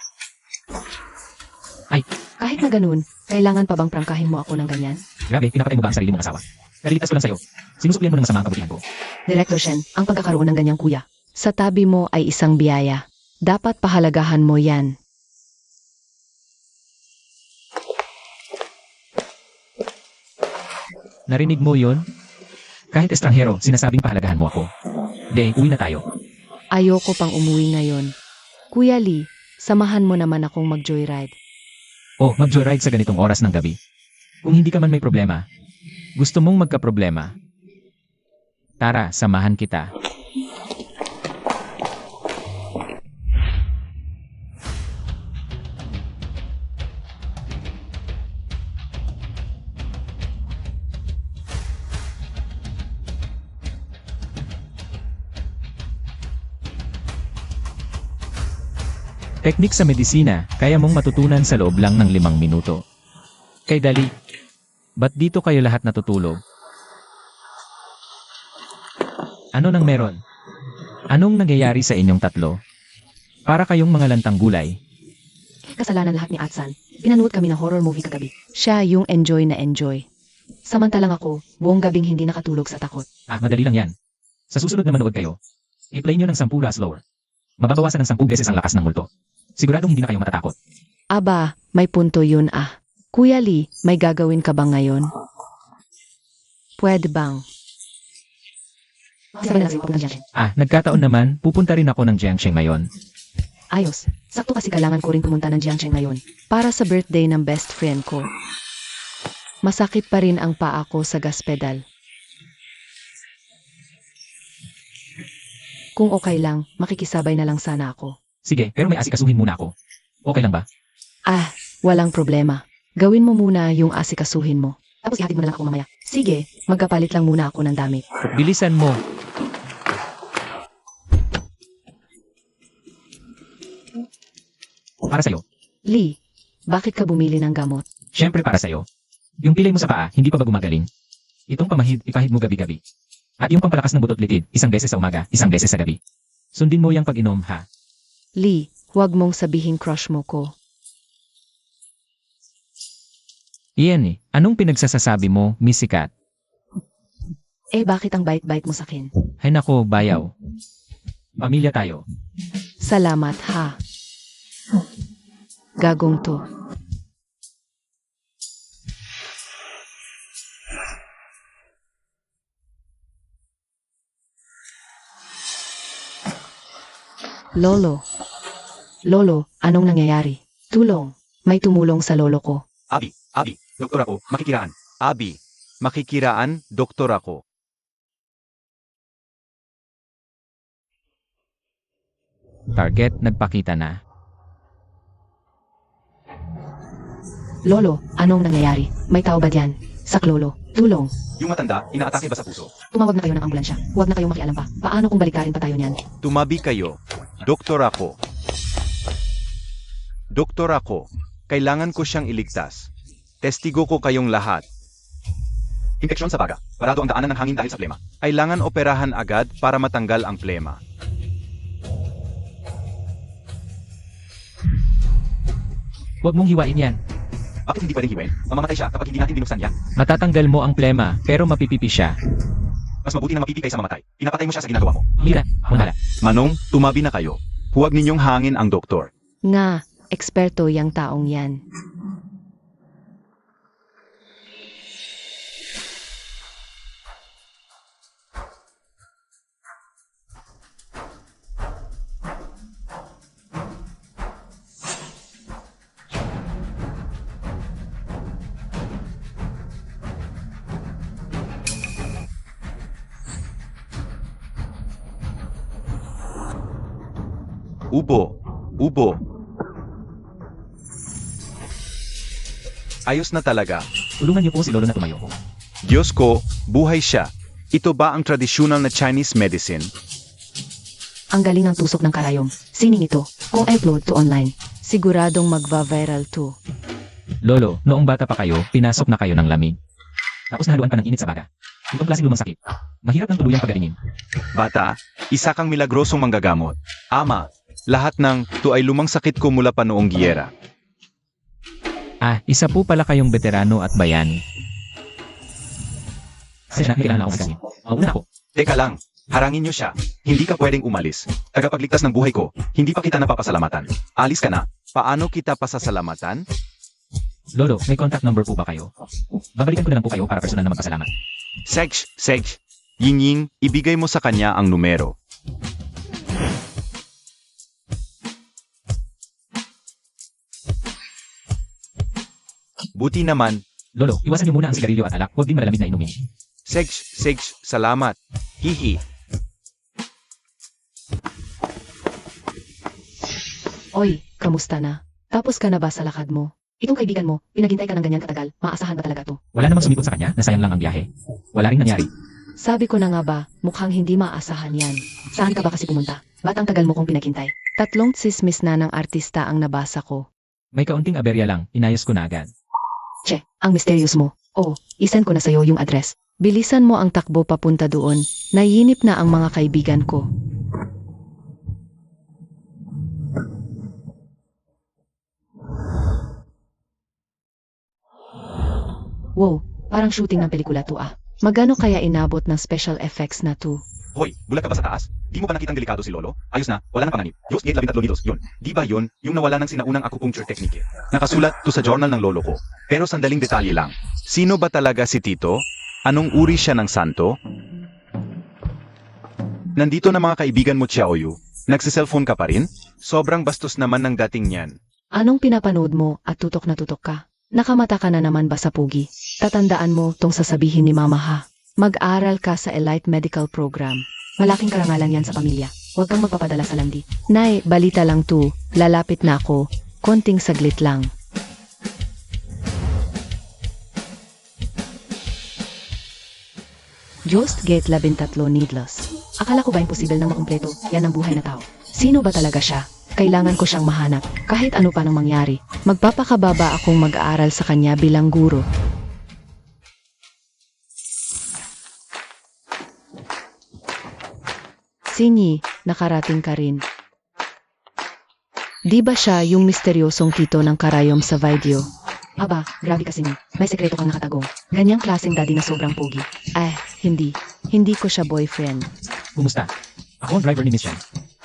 Kahit na ganun, kailangan pa bang prangkahin mo ako ng ganyan? Grabe, pinapatay mo ba ang sarili mong asawa? Naliligtas ko lang sa'yo. Sinusuklian mo ng masama ang kabutihan ko. Director Shen, ang pagkakaroon ng ganyang kuya. Sa tabi mo ay isang biyaya. Dapat pahalagahan mo yan. Narinig mo yun? Kahit estranghero, sinasabing pahalagahan mo ako. De, uwi na tayo. Ayoko pang umuwi ngayon. Kuya Lee, samahan mo naman akong mag-joyride. Mag-joyride sa ganitong oras ng gabi. Kung hindi ka man may problema, gusto mong magka-problema. Tara, samahan kita. Teknik sa medisina, kaya mong matutunan sa loob lang ng 5 minuto. Kay dali. Ba't dito kayo lahat natutulog? Ano nang meron? Anong nangyayari sa inyong tatlo? Para kayong mga lantang gulay. Kasalanan lahat ni Atsan. Pinanood kami ng horror movie kagabi. Siya yung enjoy na enjoy. Samantalang ako, buong gabing hindi nakatulog sa takot. Madali lang yan. Sa susunod na manood kayo, i-play nyo ng 10 slower. Mababawasan ng 10 beses ang lakas ng multo. Siguradong hindi na kayo matatakot. Aba, may punto yun ah. Kuya Lee, may gagawin ka bang ngayon? Pwede bang? Nagkataon naman, pupunta rin ako ng Jiangsheng ngayon. Ayos. Sakto kasi kailangan ko rin pumunta ng Jiangsheng ngayon. Para sa birthday ng best friend ko. Masakit pa rin ang paa ko sa gas pedal. Kung okay lang, makikisabay na lang sana ako. Sige, pero may asikasuhin muna ako. Okay lang ba? Ah, walang problema. Gawin mo muna yung asikasuhin mo. Tapos ihatid mo na lang ako mamaya. Sige, magkapalit lang muna ako ng damit. Bilisan mo. Para sa'yo. Lee, bakit ka bumili ng gamot? Siyempre para sa'yo. Yung pilay mo sa paa, hindi pa ba gumagaling? Itong pamahid, ipahid mo gabi-gabi. At yung pampalakas ng butot litid, isang beses sa umaga, isang beses sa gabi. Sundin mo yung pag-inom, ha? Lee, huwag mong sabihin crush mo ko. Iyan eh. Anong pinagsasasabi mo, Miss Sikat? Eh bakit ang bait-bait mo sa akin? Hay nako, bayaw. Pamilya tayo. Salamat ha. Gagong to. Lolo. Lolo, anong nangyayari? Tulong. May tumulong sa lolo ko. Abi, doktor ako, makikiraan. Abi, makikiraan, doktor ako. Target, nagpakita na. Lolo, anong nangyayari? May tao ba diyan? Sak lolo. Tulong. Yung matanda, inaatake ba sa puso? Tumawag na kayo ng ambulansya. Huwag na kayong makialam pa. Paano kung balikarin pa tayo niyan? Tumabi kayo. Doktor ako. Doktor ako. Kailangan ko siyang iligtas. Testigo ko kayong lahat. Infeksyon sa baga. Parado ang daanan ng hangin dahil sa plema. Kailangan operahan agad para matanggal ang plema. Huwag mong hiwain yan. Bakit hindi pwedeng hiwain? Mamamatay siya kapag hindi natin binuksan yan. Matatanggal mo ang plema, pero mapipipi siya. Mas mabuti na mapipi kaysa mamatay. Pinapatay mo siya sa ginagawa mo. Mira, mahala. Manong, tumabi na kayo. Huwag ninyong hangin ang doktor. Nga, eksperto yang taong yan. Ubo. Ubo. Ayos na talaga. Tulungan niyo po si Lolo na tumayo. Diyos ko, buhay siya. Ito ba ang tradisyonal na Chinese medicine? Ang galing ng tusok ng karayom. Sining ito. Kung upload to online, siguradong magva-viral to. Lolo, noong bata pa kayo, pinasok na kayo ng lamig. Tapos nahaluan pa ng init sa baga. Itong klaseng lumang sakit. Mahirap ng tuluyang pagalingin. Bata, isa kang milagrosong manggagamot. Ama, lahat ng to ay lumang sakit ko mula pa noong giyera. Ah, isa po pala kayong veterano at bayani. Kasi kailangan ako magaling. Mauna ako. Teka lang. Harangin niyo siya. Hindi ka pwedeng umalis. Tagapagligtas ng buhay ko. Hindi pa kita napapasalamatan. Alis ka na. Paano kita pasasalamatan? Lolo, may contact number po ba kayo? Babalikan ko na lang po kayo para personal na magpasalamat. Sej. Ying, ibigay mo sa kanya ang numero. Buti naman. Lolo, iwasan niyo muna ang sigarilyo at alak. Huwag din malalamig na inumin. Sej, salamat. Hihi. Oy, kamusta na? Tapos ka na ba sa lakad mo? Itong kaibigan mo, pinaghintay ka ng ganyan katagal, maasahan ba talaga to? Wala namang sumikot sa kanya, nasayang lang ang biyahe. Wala rin nangyari. Sabi ko na nga ba, mukhang hindi maasahan yan. Saan ka ba kasi pumunta? Ba't ang tagal mo kong pinaghintay? 3 tsismis na ng artista ang nabasa ko. May kaunting aberya lang, inayos ko na agad. Che, ang mysterious mo. Oh, isend ko na sa'yo yung address. Bilisan mo ang takbo papunta doon. Naiinip na ang mga kaibigan ko. Wow, parang shooting ng pelikula to ah. Magano kaya inabot ng special effects na to? Hoy, bulag ka ba sa taas? Di mo ba nakitang delikado si Lolo? Ayos na, wala nang panganib. Diyos, gate 13 nidos. Yun. Di ba yun, yung nawala ng sinaunang acupuncture technique? Nakasulat to sa journal ng lolo ko. Pero sandaling detalye lang. Sino ba talaga si Tito? Anong uri siya ng santo? Nandito na mga kaibigan mo, Xiaoyu. Nagsiselfone ka pa rin? Sobrang bastos naman ng dating niyan. Anong pinapanood mo at tutok na tutok ka? Nakamata ka na naman ba sa pugi? Tatandaan mo tong sasabihin ni Mama ha. Mag-aral ka sa Elite Medical Program. Malaking karangalan yan sa pamilya. Huwag kang magpapadala sa landi. Nay, balita lang to. Lalapit na ako. Konting saglit lang. Just Gate 13 Needless. Akala ko ba imposible nang makumpleto? Yan ang buhay na tao. Sino ba talaga siya? Kailangan ko siyang mahanap. Kahit ano pa nang mangyari. Magpapakababa akong mag-aaral sa kanya bilang guro. Sinyi, nakarating ka rin. Di ba siya yung misteryosong tito ng karayom sa video? Aba, grabe kasi ni. May sekreto kang nakatago. Ganyang klaseng daddy na sobrang pogi. Hindi. Hindi ko siya boyfriend. Kumusta? Ako ang driver ni Miss Shen.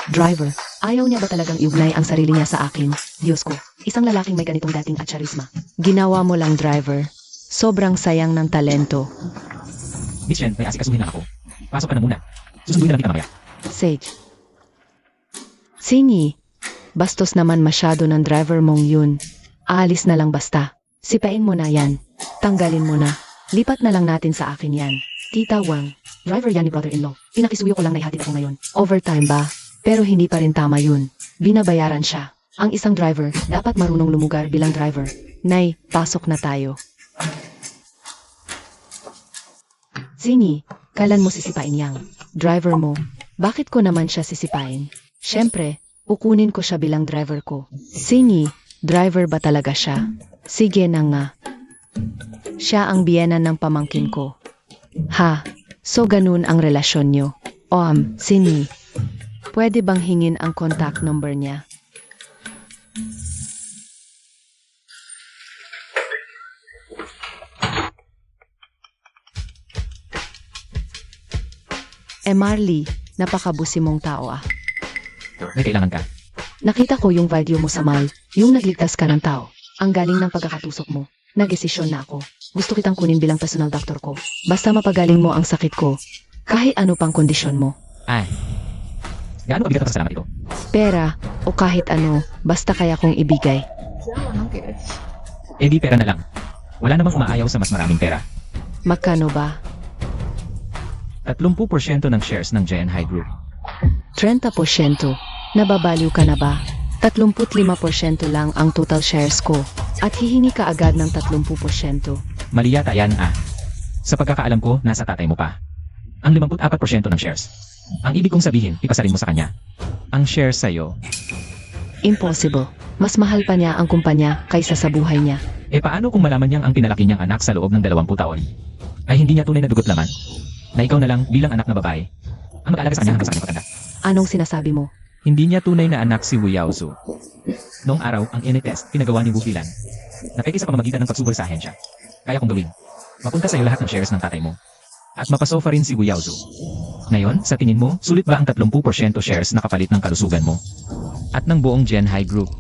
Driver, ayaw niya ba talagang iugnay ang sarili niya sa akin? Diyos ko, isang lalaking may ganitong dating at charisma. Ginawa mo lang driver. Sobrang sayang ng talento. Miss Shen, may asikasuhin na ako. Pasok ka na muna. Susunduin na lang kita mamaya. Sage. Sinyi, bastos naman masyado ng driver mong yun. Aalis na lang basta. Sipain mo na yan. Tanggalin mo na. Lipat na lang natin sa akin yan. Tita Wang, driver yan ni brother-in-law. Pinakisuyo ko lang na ihatid ako ngayon. Overtime ba? Pero hindi pa rin tama yun. Binabayaran siya. Ang isang driver, dapat marunong lumugar bilang driver. Nay, pasok na tayo. Sinyi, kailan mo sisipain yang? Driver mo. Bakit ko naman siya sisipain? Siyempre, ukunin ko siya bilang driver ko. Sinyi, driver ba talaga siya? Sige na nga. Siya ang biyenan ng pamangkin ko. Ha, so ganun ang relasyon nyo. Sinyi, pwede bang hingin ang contact number niya? Marley, napakabusi mong tao ah. May kailangan ka. Nakita ko yung video mo sa mall, yung nagligtas ka ng tao. Ang galing ng pagkakatusok mo. Nagdesisyon na ako. Gusto kitang kunin bilang personal doctor ko. Basta mapagaling mo ang sakit ko. Kahit ano pang kondisyon mo. Gaano kabigat ang pasalamat ito? Pera, o kahit ano, basta kaya kong ibigay. Di pera na lang. Wala namang umaayaw sa mas maraming pera. Magkano ba? 30% ng shares ng Gen High Group. 30%. Nababaliw ka na ba? 35% lang ang total shares ko. At hihingi ka agad ng 30%. Mali yata yan Sa pagkakaalam ko, nasa tatay mo pa. Ang 54% ng shares. Ang ibig kong sabihin, ipasarin mo sa kanya. Ang shares sa'yo. Impossible. Mas mahal pa niya ang kumpanya kaysa sa buhay niya. Paano kung malaman niyang ang pinalaki niyang anak sa loob ng 20 taon? Ay hindi niya tunay na dugot laman? Na ikaw na lang bilang anak na babae ang mag-aalaga sa kanya hanggang sa kanyang matanda. Anong sinasabi mo? Hindi niya tunay na anak si Wu Yaozu. Noong araw, ang test pinagawa ni Wu Filan. Napeke sa pamamagitan ng pagsugol sa ahensya. Kaya kong gawin. Mapunta sa iyo lahat ng shares ng tatay mo. At mapasofa rin si Wu Yaozu. Ngayon, sa tingin mo, sulit ba ang 30% shares na kapalit ng kalusugan mo? At ng buong Gen High Group?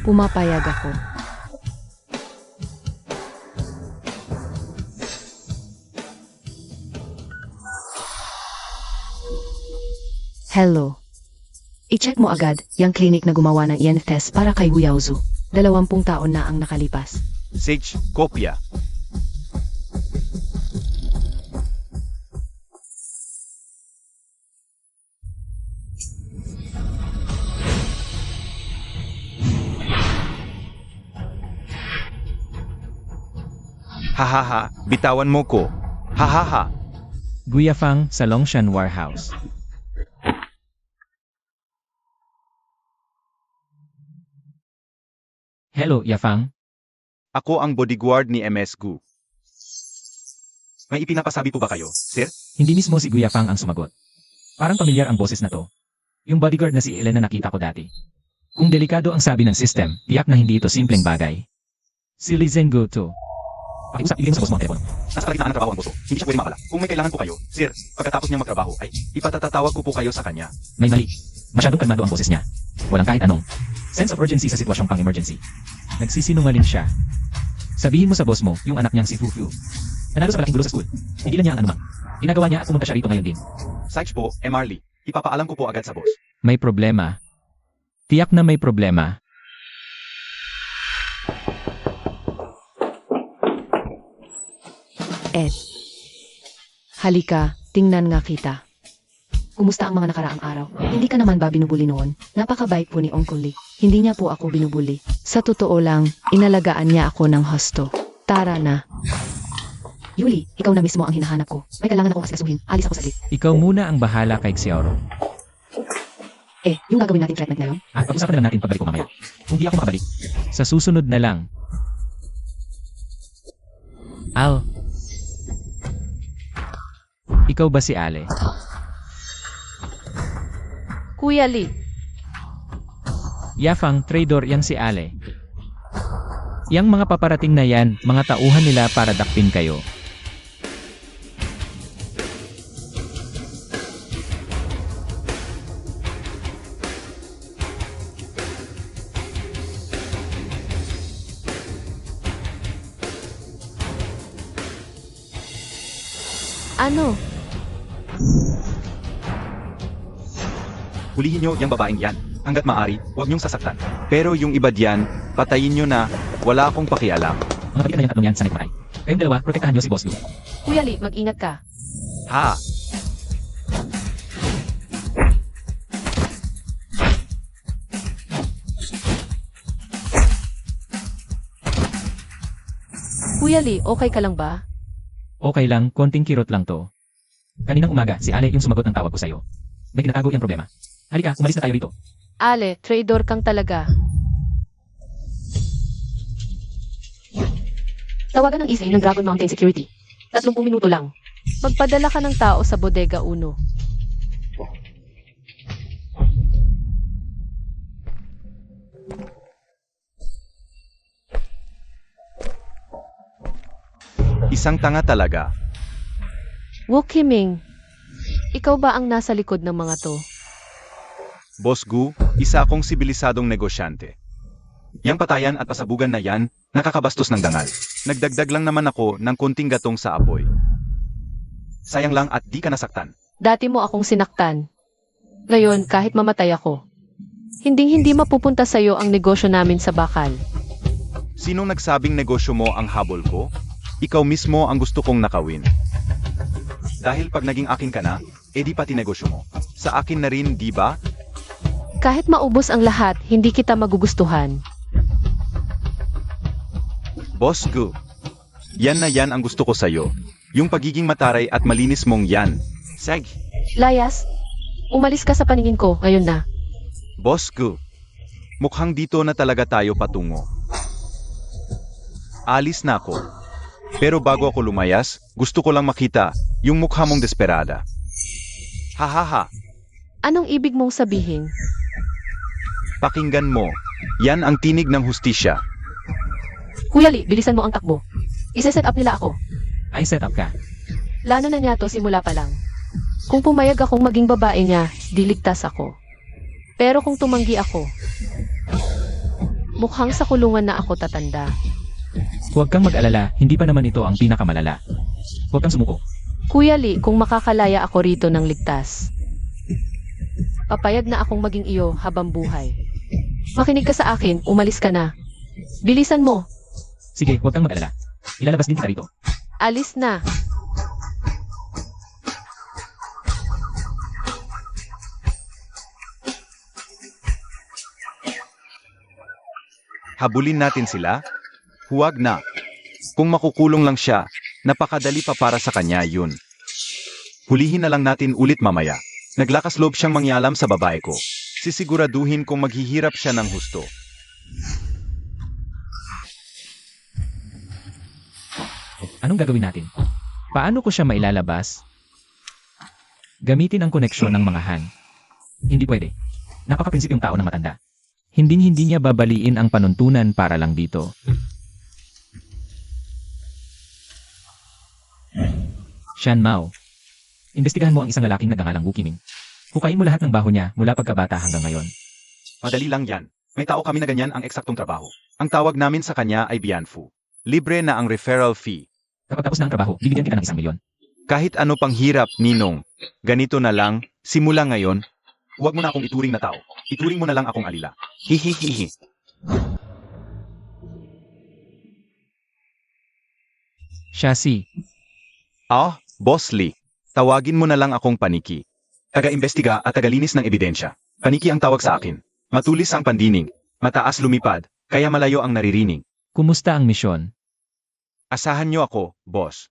Pumapayag ako. Hello. I-check mo agad yung clinic na gumawa ng test para kay Wu Yaozu. 20 taon na ang nakalipas. Sage, kopya. Hahaha, bitawan mo ko. Hahaha. Guyafang sa Longshan Warehouse. Hello, Yafang. Ako ang bodyguard ni MS Gu. May ipinapasabi po ba kayo, sir? Hindi mismo si Guyafang ang sumagot. Parang pamilyar ang boses na to. Yung bodyguard na si Ellen na nakita ko dati. Kung delikado ang sabi ng system, tiyak na hindi ito simpleng bagay. Si Li Zhenggu to. Pakiusap, ibigay mo sa boss mo ang telepono. Nasa kalagitnaan ng trabaho ang boss ko. Hindi siya pwede mawala. Kung may kailangan po kayo, sir, pagkatapos niya magtrabaho ay ipatatawag ko po kayo sa kanya. May mali. Masyadong kalmado ang boses niya. Walang kahit anong sense of urgency sa sitwasyong pang-emergency. Nagsisinungaling siya. Sabihin mo sa boss mo, yung anak niyang si Fufu. Nanalo sa malaking gulo sa school. Tigilan niya ang anumang ginagawa niya at pumunta siya rito ngayon din. Sage po, Marley. Ipapaalam ko po agad sa boss. May problema. Tiyak na may problema. Ed. Halika, tingnan nga kita. Kumusta ang mga nakaraang araw? Hindi ka naman ba binubuli noon? Napakabait po ni Uncle Lee. Hindi niya po ako binubuli. Sa totoo lang, inalagaan niya ako ng husto. Tara na. Yuli, ikaw na mismo ang hinahanap ko. May kailangan akong asikasuhin. Alis ako saglit. Ikaw muna ang bahala kay Xiaoro. Yung gagawin natin treatment ngayon? At pag-usapan na lang natin pagbalik ko mamaya. Kung di ako makabalik, sa susunod na lang. Al. Ikaw ba si Ale? Kuya Lee, Yafang, trader yang si Ale. Yang mga paparating na yan, mga tauhan nila para dakpin kayo. ano? Hulihin nyo yung babaeng yan. Hanggat maaari, huwag nyong sasaktan. Pero yung iba diyan, patayin nyo na, wala akong pakialam. Mga kapitid na yung tatlong yan, sanay kumatay. Kayong dalawa, protektahan nyo si Boss Lou. Kuya Lee, mag-ingat ka. Ha? Kuya Lee, okay ka lang ba? Okay lang, konting kirot lang to. Kaninang umaga, si Ale yung sumagot ng tawag ko sa'yo. May kinatago yung problema. Halika, umalis na tayo rito. Ale, trader kang talaga. Tawagan ng isa ng Dragon Mountain Security. 30 minuto lang. Magpadala ka ng tao sa Bodega 1. Isang tanga talaga. Wu Qiming, ikaw ba ang nasa likod ng mga to? Boss Gu, isa akong sibilisadong negosyante. Yang patayan at pasabugan na yan, nakakabastos ng dangal. Nagdagdag lang naman ako ng konting gatong sa apoy. Sayang lang at di ka nasaktan. Dati mo akong sinaktan. Ngayon, kahit mamatay ako, hindi mapupunta sa'yo ang negosyo namin sa bakal. Sinong nagsabing negosyo mo ang habol ko? Ikaw mismo ang gusto kong nakawin. Dahil pag naging akin ka na, edi pati negosyo mo. Sa akin na rin, di ba? Kahit maubos ang lahat, hindi kita magugustuhan. Boss Gu, yan na yan ang gusto ko sa'yo. Yung pagiging mataray at malinis mong yan. Sag. Layas, umalis ka sa paningin ko ngayon na. Boss Gu, mukhang dito na talaga tayo patungo. Alis na ako. Pero bago ako lumayas, gusto ko lang makita yung mukha mong desperada. Hahaha, Anong ibig mong sabihin? pakinggan mo. Yan ang tinig ng hustisya. Kuya Lee, bilisan mo ang takbo. Isa-set up nila ako. Ay, set up ka. Plano na niya to simula pa lang. Kung pumayag akong maging babae niya, diligtas ako. Pero kung tumanggi ako, mukhang sa kulungan na ako tatanda. Huwag kang mag-alala, hindi pa naman ito ang pinakamalala. Huwag kang sumuko. Kuya Lee, kung makakalaya ako rito ng ligtas, papayag na akong maging iyo habang buhay. Makinig ka sa akin, umalis ka na. Bilisan mo, Sige, huwag kang mag-alala. Ilalabas din kita rito. alis na. Habulin natin sila? Huwag na. Kung makukulong lang siya, napakadali pa para sa kanya yun. Hulihin na lang natin ulit mamaya. Naglakas loob siyang mangyalam sa babae ko. Sisiguraduhin kung maghihirap siya ng husto. Anong gagawin natin? Paano ko siya mailalabas? Gamitin ang koneksyon ng mga Han. Hindi pwede. Napaka-prinsipyong tao ng matanda. Hindi niya babaliin ang panuntunan para lang dito. Shan Mao. Imbestigahan mo ang isang lalaking nagngangalang Wu Qiming. Hukayin mo lahat ng baho niya mula pagkabata hanggang ngayon. Madali lang yan. May tao kami na ganyan ang eksaktong trabaho. Ang tawag namin sa kanya ay Bianfu. Libre na ang referral fee. Kapag tapos na ang trabaho, bibigyan kita ng 1 milyon. Kahit ano pang hirap, Ninong. Ganito na lang, simula ngayon. Huwag mo na akong ituring na tao. Ituring mo na lang akong alila. Hihihihi. Siya si Boss Lee. Tawagin mo na lang akong Paniki. Taga-imbestiga at tagalinis ng ebidensya. Paniki ang tawag sa akin. Matulis ang pandinig. Mataas lumipad, kaya malayo ang naririnig. Kumusta ang misyon? Asahan niyo ako, boss.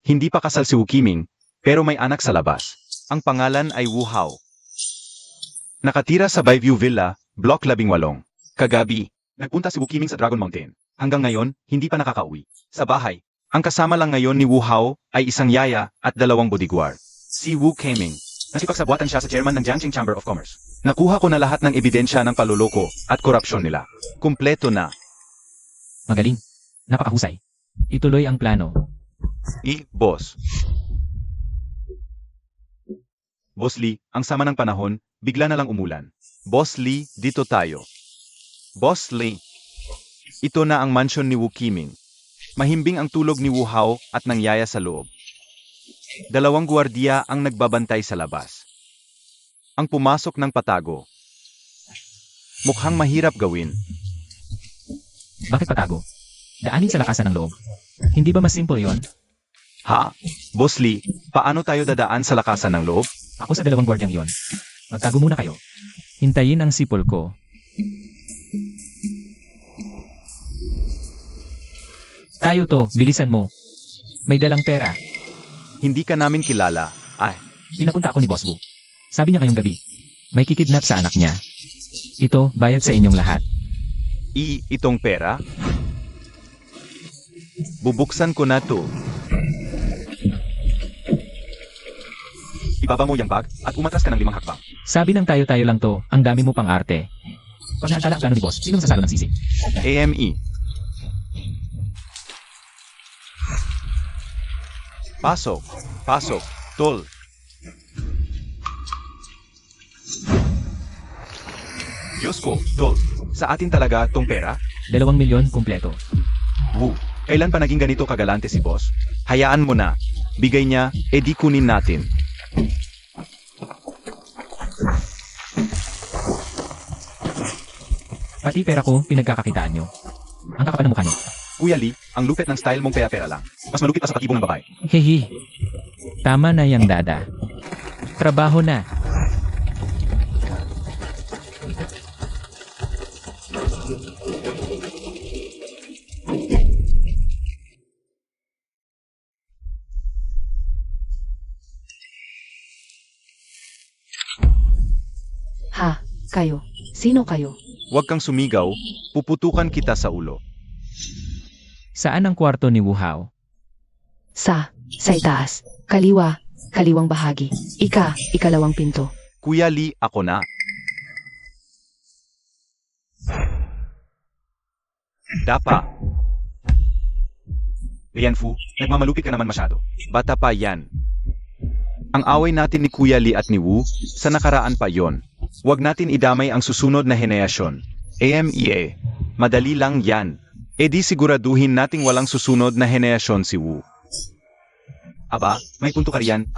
Hindi pa kasal si Wu Qiming, pero may anak sa labas. Ang pangalan ay Wu Hao. Nakatira sa Bayview Villa, Block 18. Kagabi, nagpunta si Wu Qiming sa Dragon Mountain. Hanggang ngayon, hindi pa nakakauwi. Sa bahay, Ang kasama lang ngayon ni Wu Hao ay isang yaya at 2 bodyguard. Si Wu Qiming. nasipagsabuatan siya sa chairman ng Jiangxing Chamber of Commerce. Nakuha ko na lahat ng ebidensya ng paluloko at korupsyon nila. Kumpleto na. Magaling. Napakahusay. Ituloy ang plano. Boss. Boss Lee, ang sama ng panahon, bigla na lang umulan. Boss Lee, dito tayo. Boss Lee. Ito na ang mansion ni Wu Qiming. Mahimbing ang tulog ni Wu Hao at ng yaya sa loob. 2 gwardiya ang nagbabantay sa labas. Ang pumasok ng patago. Mukhang mahirap gawin. Bakit patago? Daanin sa lakasan ng loob. Hindi ba mas simple yon? Ha? Boss Lee, paano tayo dadaan sa lakasan ng loob? Ako sa 2 gwardyang yon. Magtago muna kayo. Hintayin ang sipol ko. Tayo to, bilisan mo. May dalang pera. Hindi ka namin kilala. Pinapunta ako ni Boss Wu. Sabi niya ngayong gabi, may kikidnap sa anak niya. Ito, bayad sa inyong lahat. Itong pera? Bubuksan ko na to. Ibaba mo yung bag at umatras ka ng 5 hakbang. Sabi ng tayo-tayo lang to, ang dami mo pang arte. Pag naantala ang plano ni Boss, sino sasalo ng sisi? AME. Pasok. Pasok. Tol. Diyos ko, Dol, sa atin talaga tong pera? 2 milyon kumpleto. Wu, kailan pa naging ganito kagalante si boss? Hayaan mo na. Bigay niya, di kunin natin. Pati pera ko, pinagkakakitaan nyo. Ang kakapal ng mukha nyo. Kuya Lee, ang lupit ng style mong pera-pera lang. Mas malupit pa sa patibong ng babae. Hehe. Tama na yang dada. Trabaho na. Ha, kayo. Sino kayo? Huwag kang sumigaw, puputukan kita sa ulo. Saan ang kwarto ni Wu Hao? Sa itaas. Kaliwa, kaliwang bahagi. Ikalawang pinto. Kuya Lee, ako na. Dapa, Lian Fu, nagmamalupit ka naman masyado. bata pa yan. Ang away natin ni Kuya Lee at ni Wu, sa nakaraan pa yon. Huwag natin idamay ang susunod na henerasyon. AMEA. Madali lang yan. Di siguraduhin nating walang susunod na henerasyon si Wu. Aba, may punto ka riyan.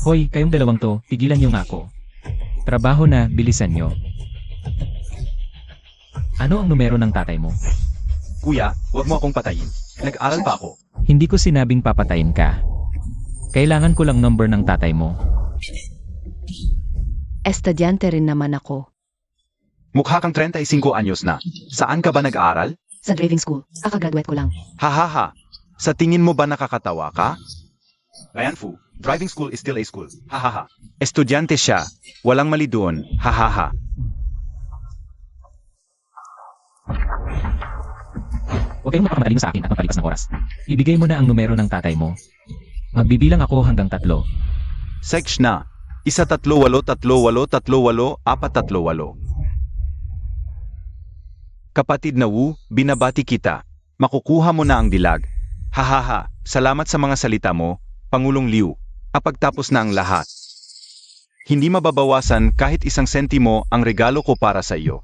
Hoy, kayong dalawang to, tigilan nyo nga ako. Trabaho na, bilisan nyo. Ano ang numero ng tatay mo? Kuya, huwag mo akong patayin. Nag-aral pa ako. Hindi ko sinabing papatayin ka. Kailangan ko lang number ng tatay mo. Estudyante rin naman ako. Mukha kang 35 anyos na. Saan ka ba nag-aaral? Sa driving school. Kakagraduate ko lang. Hahaha. Sa tingin mo ba nakakatawa ka? Lian Fu, driving school is still a school. Hahaha. Estudyante siya. Walang mali doon. Hahaha. Huwag kayong mapakamadali sa akin at magpalipas ng oras. Ibigay mo na ang numero ng tatay mo. Magbibilang ako hanggang 3. Sex na. 1-3-8-3-8-3-8-4-3-8. Kapatid na Wu, binabati kita. Makukuha mo na ang dilag. Hahaha, salamat sa mga salita mo, Pangulong Liu. Kapagtapos na ang lahat. Hindi mababawasan kahit 1 sentimo ang regalo ko para sa iyo.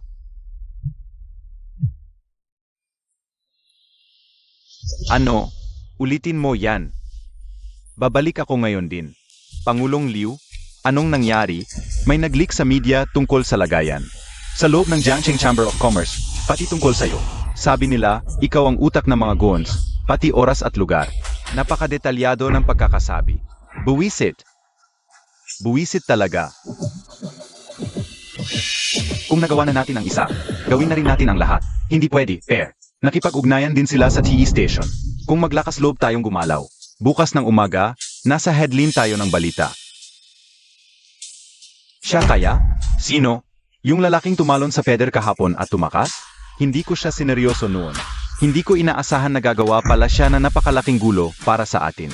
Ano? Ulitin mo yan. Babalik ako ngayon din. Pangulong Liu, anong nangyari? May nag-leak sa media tungkol sa lagayan. Sa loob ng Jiangxing Chamber of Commerce, pati tungkol sa'yo. Sabi nila, ikaw ang utak ng mga goons, pati oras at lugar. Napakadetalyado ng pagkakasabi. Buwisit. Buwisit talaga. Kung nagawa na natin ang isa, gawin na rin natin ang lahat. Hindi pwede, fair. Nakipag-ugnayan din sila sa TE station. Kung maglakas loob tayong gumalaw, bukas ng umaga, nasa headline tayo ng balita. Siya kaya? Sino? Yung lalaking tumalon sa Feder kahapon at tumakas? Hindi ko siya sineryoso noon. Hindi ko inaasahan na gagawa pala siya na napakalaking gulo para sa atin.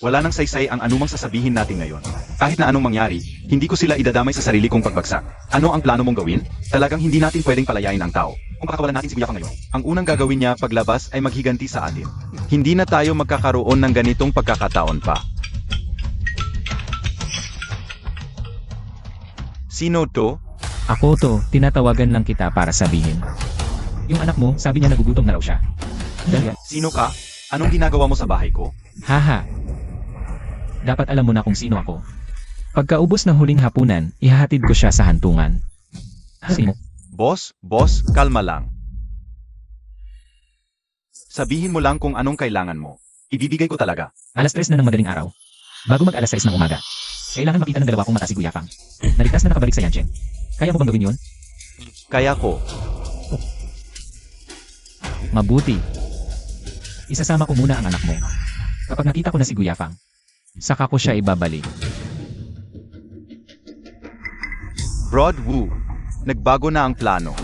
Wala nang saysay ang anumang sasabihin natin ngayon. Kahit na anong mangyari, hindi ko sila idadamay sa sarili kong pagbagsak. Ano ang plano mong gawin? Talagang hindi natin pwedeng palayain ang tao. Kung pakakawalan natin si Kuya Pang ngayon, Ang unang gagawin niya paglabas ay maghiganti sa atin. Hindi na tayo magkakaroon ng ganitong pagkakataon pa. Sino to? Ako to, tinatawagan lang kita para sabihin. Yung anak mo, sabi niya nagugutom na raw siya. Dahil, sino ka? Anong ginagawa mo sa bahay ko? haha. Dapat alam mo na kung sino ako. Pagkaubos ng huling hapunan, ihahatid ko siya sa hantungan. Sino? Boss, kalma lang. Sabihin mo lang kung anong kailangan mo. Ibibigay ko talaga. Alas 3 na ng madaling araw. Bago mag alas 6 ng umaga. Kailangan makita ng dalawa kong mata si Kuya Pang. Naligtas na nakabalik sa Yanchen. Kaya mo bang gawin yun? Kaya ko. Mabuti. Isasama ko muna ang anak mo. Kapag nakita ko na si Kuya Pang, saka ko siya ibabalik. Broad Wu, nagbago na ang plano.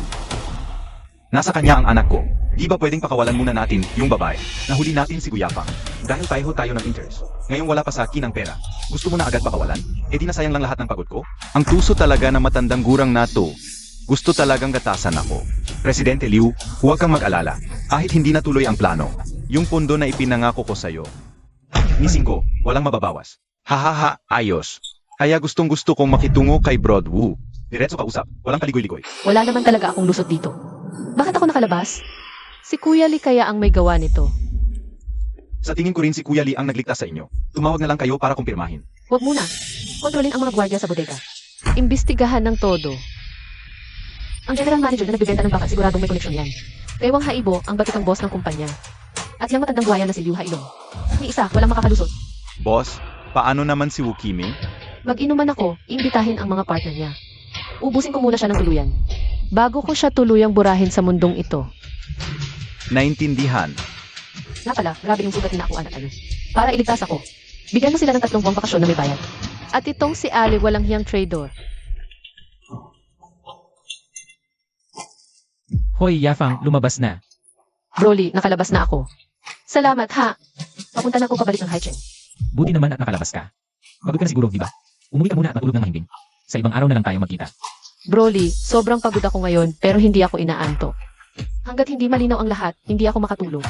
Nasa kanya ang anak ko. Di ba pwedeng pakawalan muna natin yung babae? Nahuli natin si Kuya Pang. Dahil pareho tayo ng interest. Ngayong wala pa sa akin ang pera. Gusto mo na agad pakawalan? E di nasayang lang lahat ng pagod ko? Ang tuso talaga na matandang gurang na to. Gusto talagang gatasan ako. Presidente Liu, huwag kang mag-alala. Kahit hindi natuloy ang plano. Yung pondo na ipinangako ko sa'yo. Ni 5, walang mababawas. Hahaha, ayos. Kaya gustong gusto kong makitungo kay Broad Wu. Diretso kausap, walang paligoy-ligoy. Wala naman talaga akong lusot dito. Bakit ako nakalabas? Si Kuya Lee kaya ang may gawa nito. Sa tingin ko rin si Kuya Lee ang nagligtas sa inyo. Tumawag na lang kayo para kumpirmahin. Huwag muna. Kontrolin ang mga gwardiya sa bodega. Imbestigahan ng todo. Ang general manager na nagbibenta ng baka siguradong may koneksyon yan. Kay Wang Haibo ang batikang boss ng kumpanya. At yung matandang buhaya na si Liu Hailong. Ni isa, walang makakalusot. Boss, paano naman si Wu Qiming? Mag-inuman ako, imbitahin ang mga partner niya. Ubusin ko muna siya ng tuluyan. Bago ko siya tuluyang burahin sa mundong ito. Naintindihan. Nga pala, grabe yung sugat ni Nakuan at ano. Para iligtas ako, bigyan mo sila ng 3 buwang bakasyon na may bayad. At itong si Ali walang hiyang trader. Hoy, Yafang, lumabas na. Broly, nakalabas na ako. Salamat ha. Papunta na ako pabalik ng Haichen. Buti naman at nakalabas ka. Pagod ka na siguro, di ba? Umuwi ka muna at matulog ng mahimbing. Sa ibang araw na lang tayo magkita. Broly, sobrang pagod ako ngayon pero hindi ako inaantok. Hanggat hindi malinaw ang lahat, hindi ako makatulog.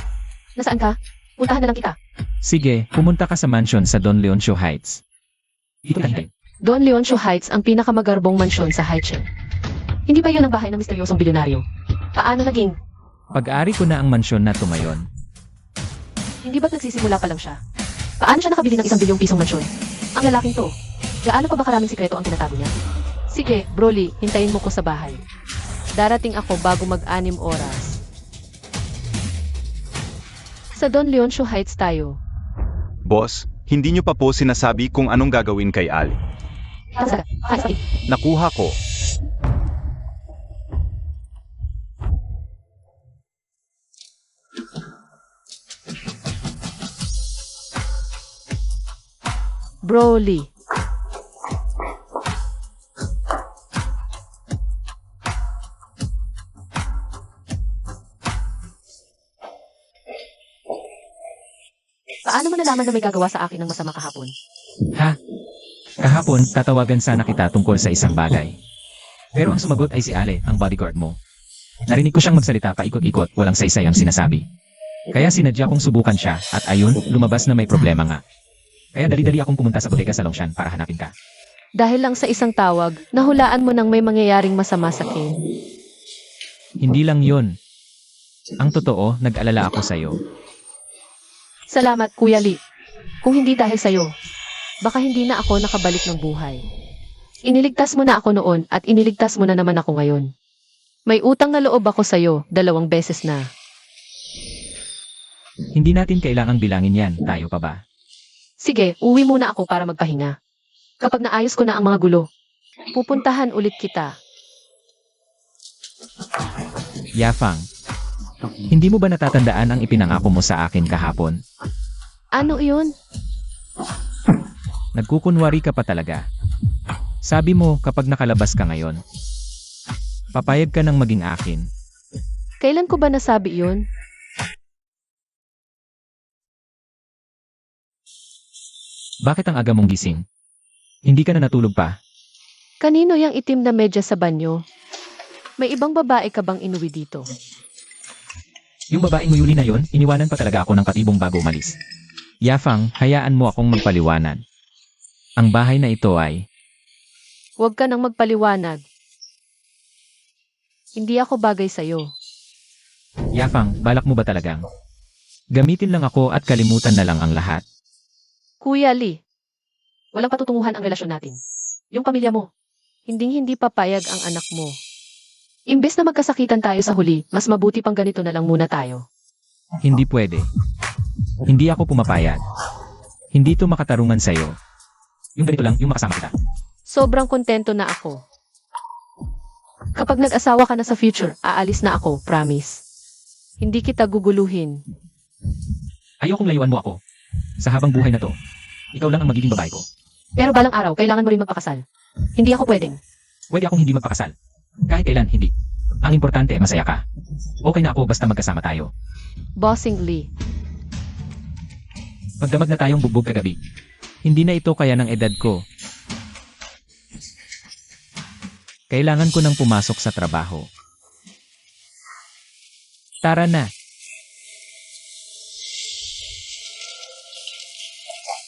Nasaan ka? Puntahan na lang kita. Sige, pumunta ka sa mansion sa Don Leoncio Heights. Dito ka hintay. Don Leoncio Heights ang pinakamagarbong mansyon sa Haichen. Hindi ba yun ang bahay ng misteryosong bilyonaryo? Paano naging? Pag-ari ko na ang mansyon na to ngayon. Hindi ba't nagsisimula pa lang siya? Paano siya nakabili ng 1 bilyong pisong mansyon? Ang lalaking to. Gaano pa ba karaming sikreto ang tinatago niya? Sige, Broly, hintayin mo ko sa bahay. Darating ako bago mag-6 oras. Sa Don Leoncio Heights tayo. Boss, hindi nyo pa po sinasabi kung anong gagawin kay Ali. Nakuha ko. Broly. Paano mo nalaman na may gagawa sa akin ng masama kahapon? Ha? Kahapon, tatawagan sana kita tungkol sa isang bagay. Pero ang sumagot ay si Ale, ang bodyguard mo. Narinig ko siyang magsalita paikot-ikot, walang saysay ang sinasabi. Kaya sinadya kong subukan siya, at ayun, lumabas na may problema nga. Kaya dali-dali akong pumunta sa bodega sa Longshan para hanapin ka. Dahil lang sa isang tawag, nahulaan mo nang may mangyayaring masama sa akin. Hindi lang yun. Ang totoo, nag-alala ako sa'yo. Salamat, Kuya Lee. Kung hindi dahil sa'yo, baka hindi na ako nakabalik ng buhay. Iniligtas mo na ako noon at iniligtas mo na naman ako ngayon. May utang na loob ako sa'yo 2 beses na. Hindi natin kailangang bilangin yan, tayo pa ba? Sige, uwi muna ako para magpahinga. Kapag naayos ko na ang mga gulo, pupuntahan ulit kita. Yafang, hindi mo ba natatandaan ang ipinangako mo sa akin kahapon? Ano iyon? Nagkukunwari ka pa talaga. Sabi mo kapag nakalabas ka ngayon, papayag ka ng maging akin. Kailan ko ba nasabi iyon? Bakit ang aga mong gising? Hindi ka na natulog pa? Kanino yang itim na medyas sa banyo? May ibang babae ka bang inuwi dito? Yung babaeng Yuli na yon, iniwanan pa talaga ako ng patibong bago umalis. Yafang, hayaan mo akong magpaliwanag. Ang bahay na ito ay, Huwag ka nang magpaliwanag. Hindi ako bagay sa'yo. Yafang, balak mo ba talagang? Gamitin lang ako at kalimutan na lang ang lahat. Kuya Lee, walang patutunguhan ang relasyon natin. Yung pamilya mo, hindi papayag ang anak mo. Imbes na magkasakitan tayo sa huli, mas mabuti pang ganito na lang muna tayo. Hindi pwede. Hindi ako pumapayag. Hindi to makatarungan sa'yo. Yung ganito lang, yung makasama kita. Sobrang kontento na ako. Kapag nag-asawa ka na sa future, aalis na ako, promise. Hindi kita guguluhin. Ayokong layuan mo ako. Sa habang buhay na to, ikaw lang ang magiging babae ko. Pero balang araw, kailangan mo rin magpakasal. Hindi ako pwedeng. Pwede akong hindi magpakasal. Kahit kailan, hindi. Ang importante, masaya ka. Okay na ako basta magkasama tayo. Bossing Lee. Pagdamag na tayong bugbog kagabi. Hindi na ito kaya ng edad ko. Kailangan ko nang pumasok sa trabaho. Tara na.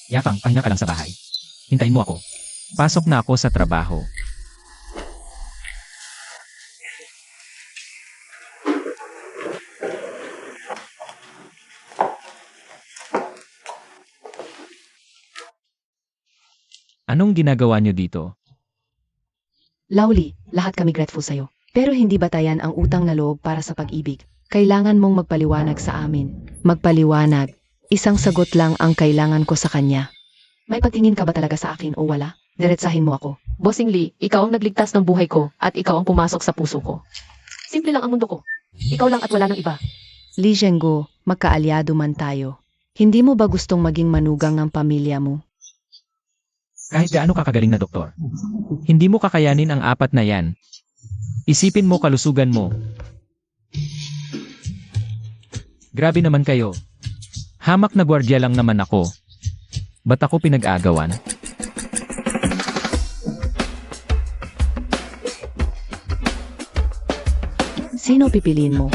Yafang, pahinga ka lang sa bahay. Hintayin mo ako. Pasok na ako sa trabaho. Anong ginagawa niyo dito? Lowly, lahat kami grateful sa'yo. Pero hindi batayan ang utang na loob para sa pag-ibig. Kailangan mong magpaliwanag sa amin. Magpaliwanag. Isang sagot lang ang kailangan ko sa kanya. May pagtingin ka ba talaga sa akin o wala? Diretsahin mo ako. Bossing Lee, ikaw ang nagligtas ng buhay ko at ikaw ang pumasok sa puso ko. Simple lang ang mundo ko. Ikaw lang at wala nang iba. Lee Zhengguo, magkaalyado man tayo. Hindi mo ba gustong maging manugang ng pamilya mo? Kahit gaano kakagaling na doktor. Hindi mo kakayanin ang apat na yan. Isipin mo kalusugan mo. Grabe naman kayo. Hamak na gwardiya lang naman ako. Ba't ako pinag-agawan? Sino pipiliin mo?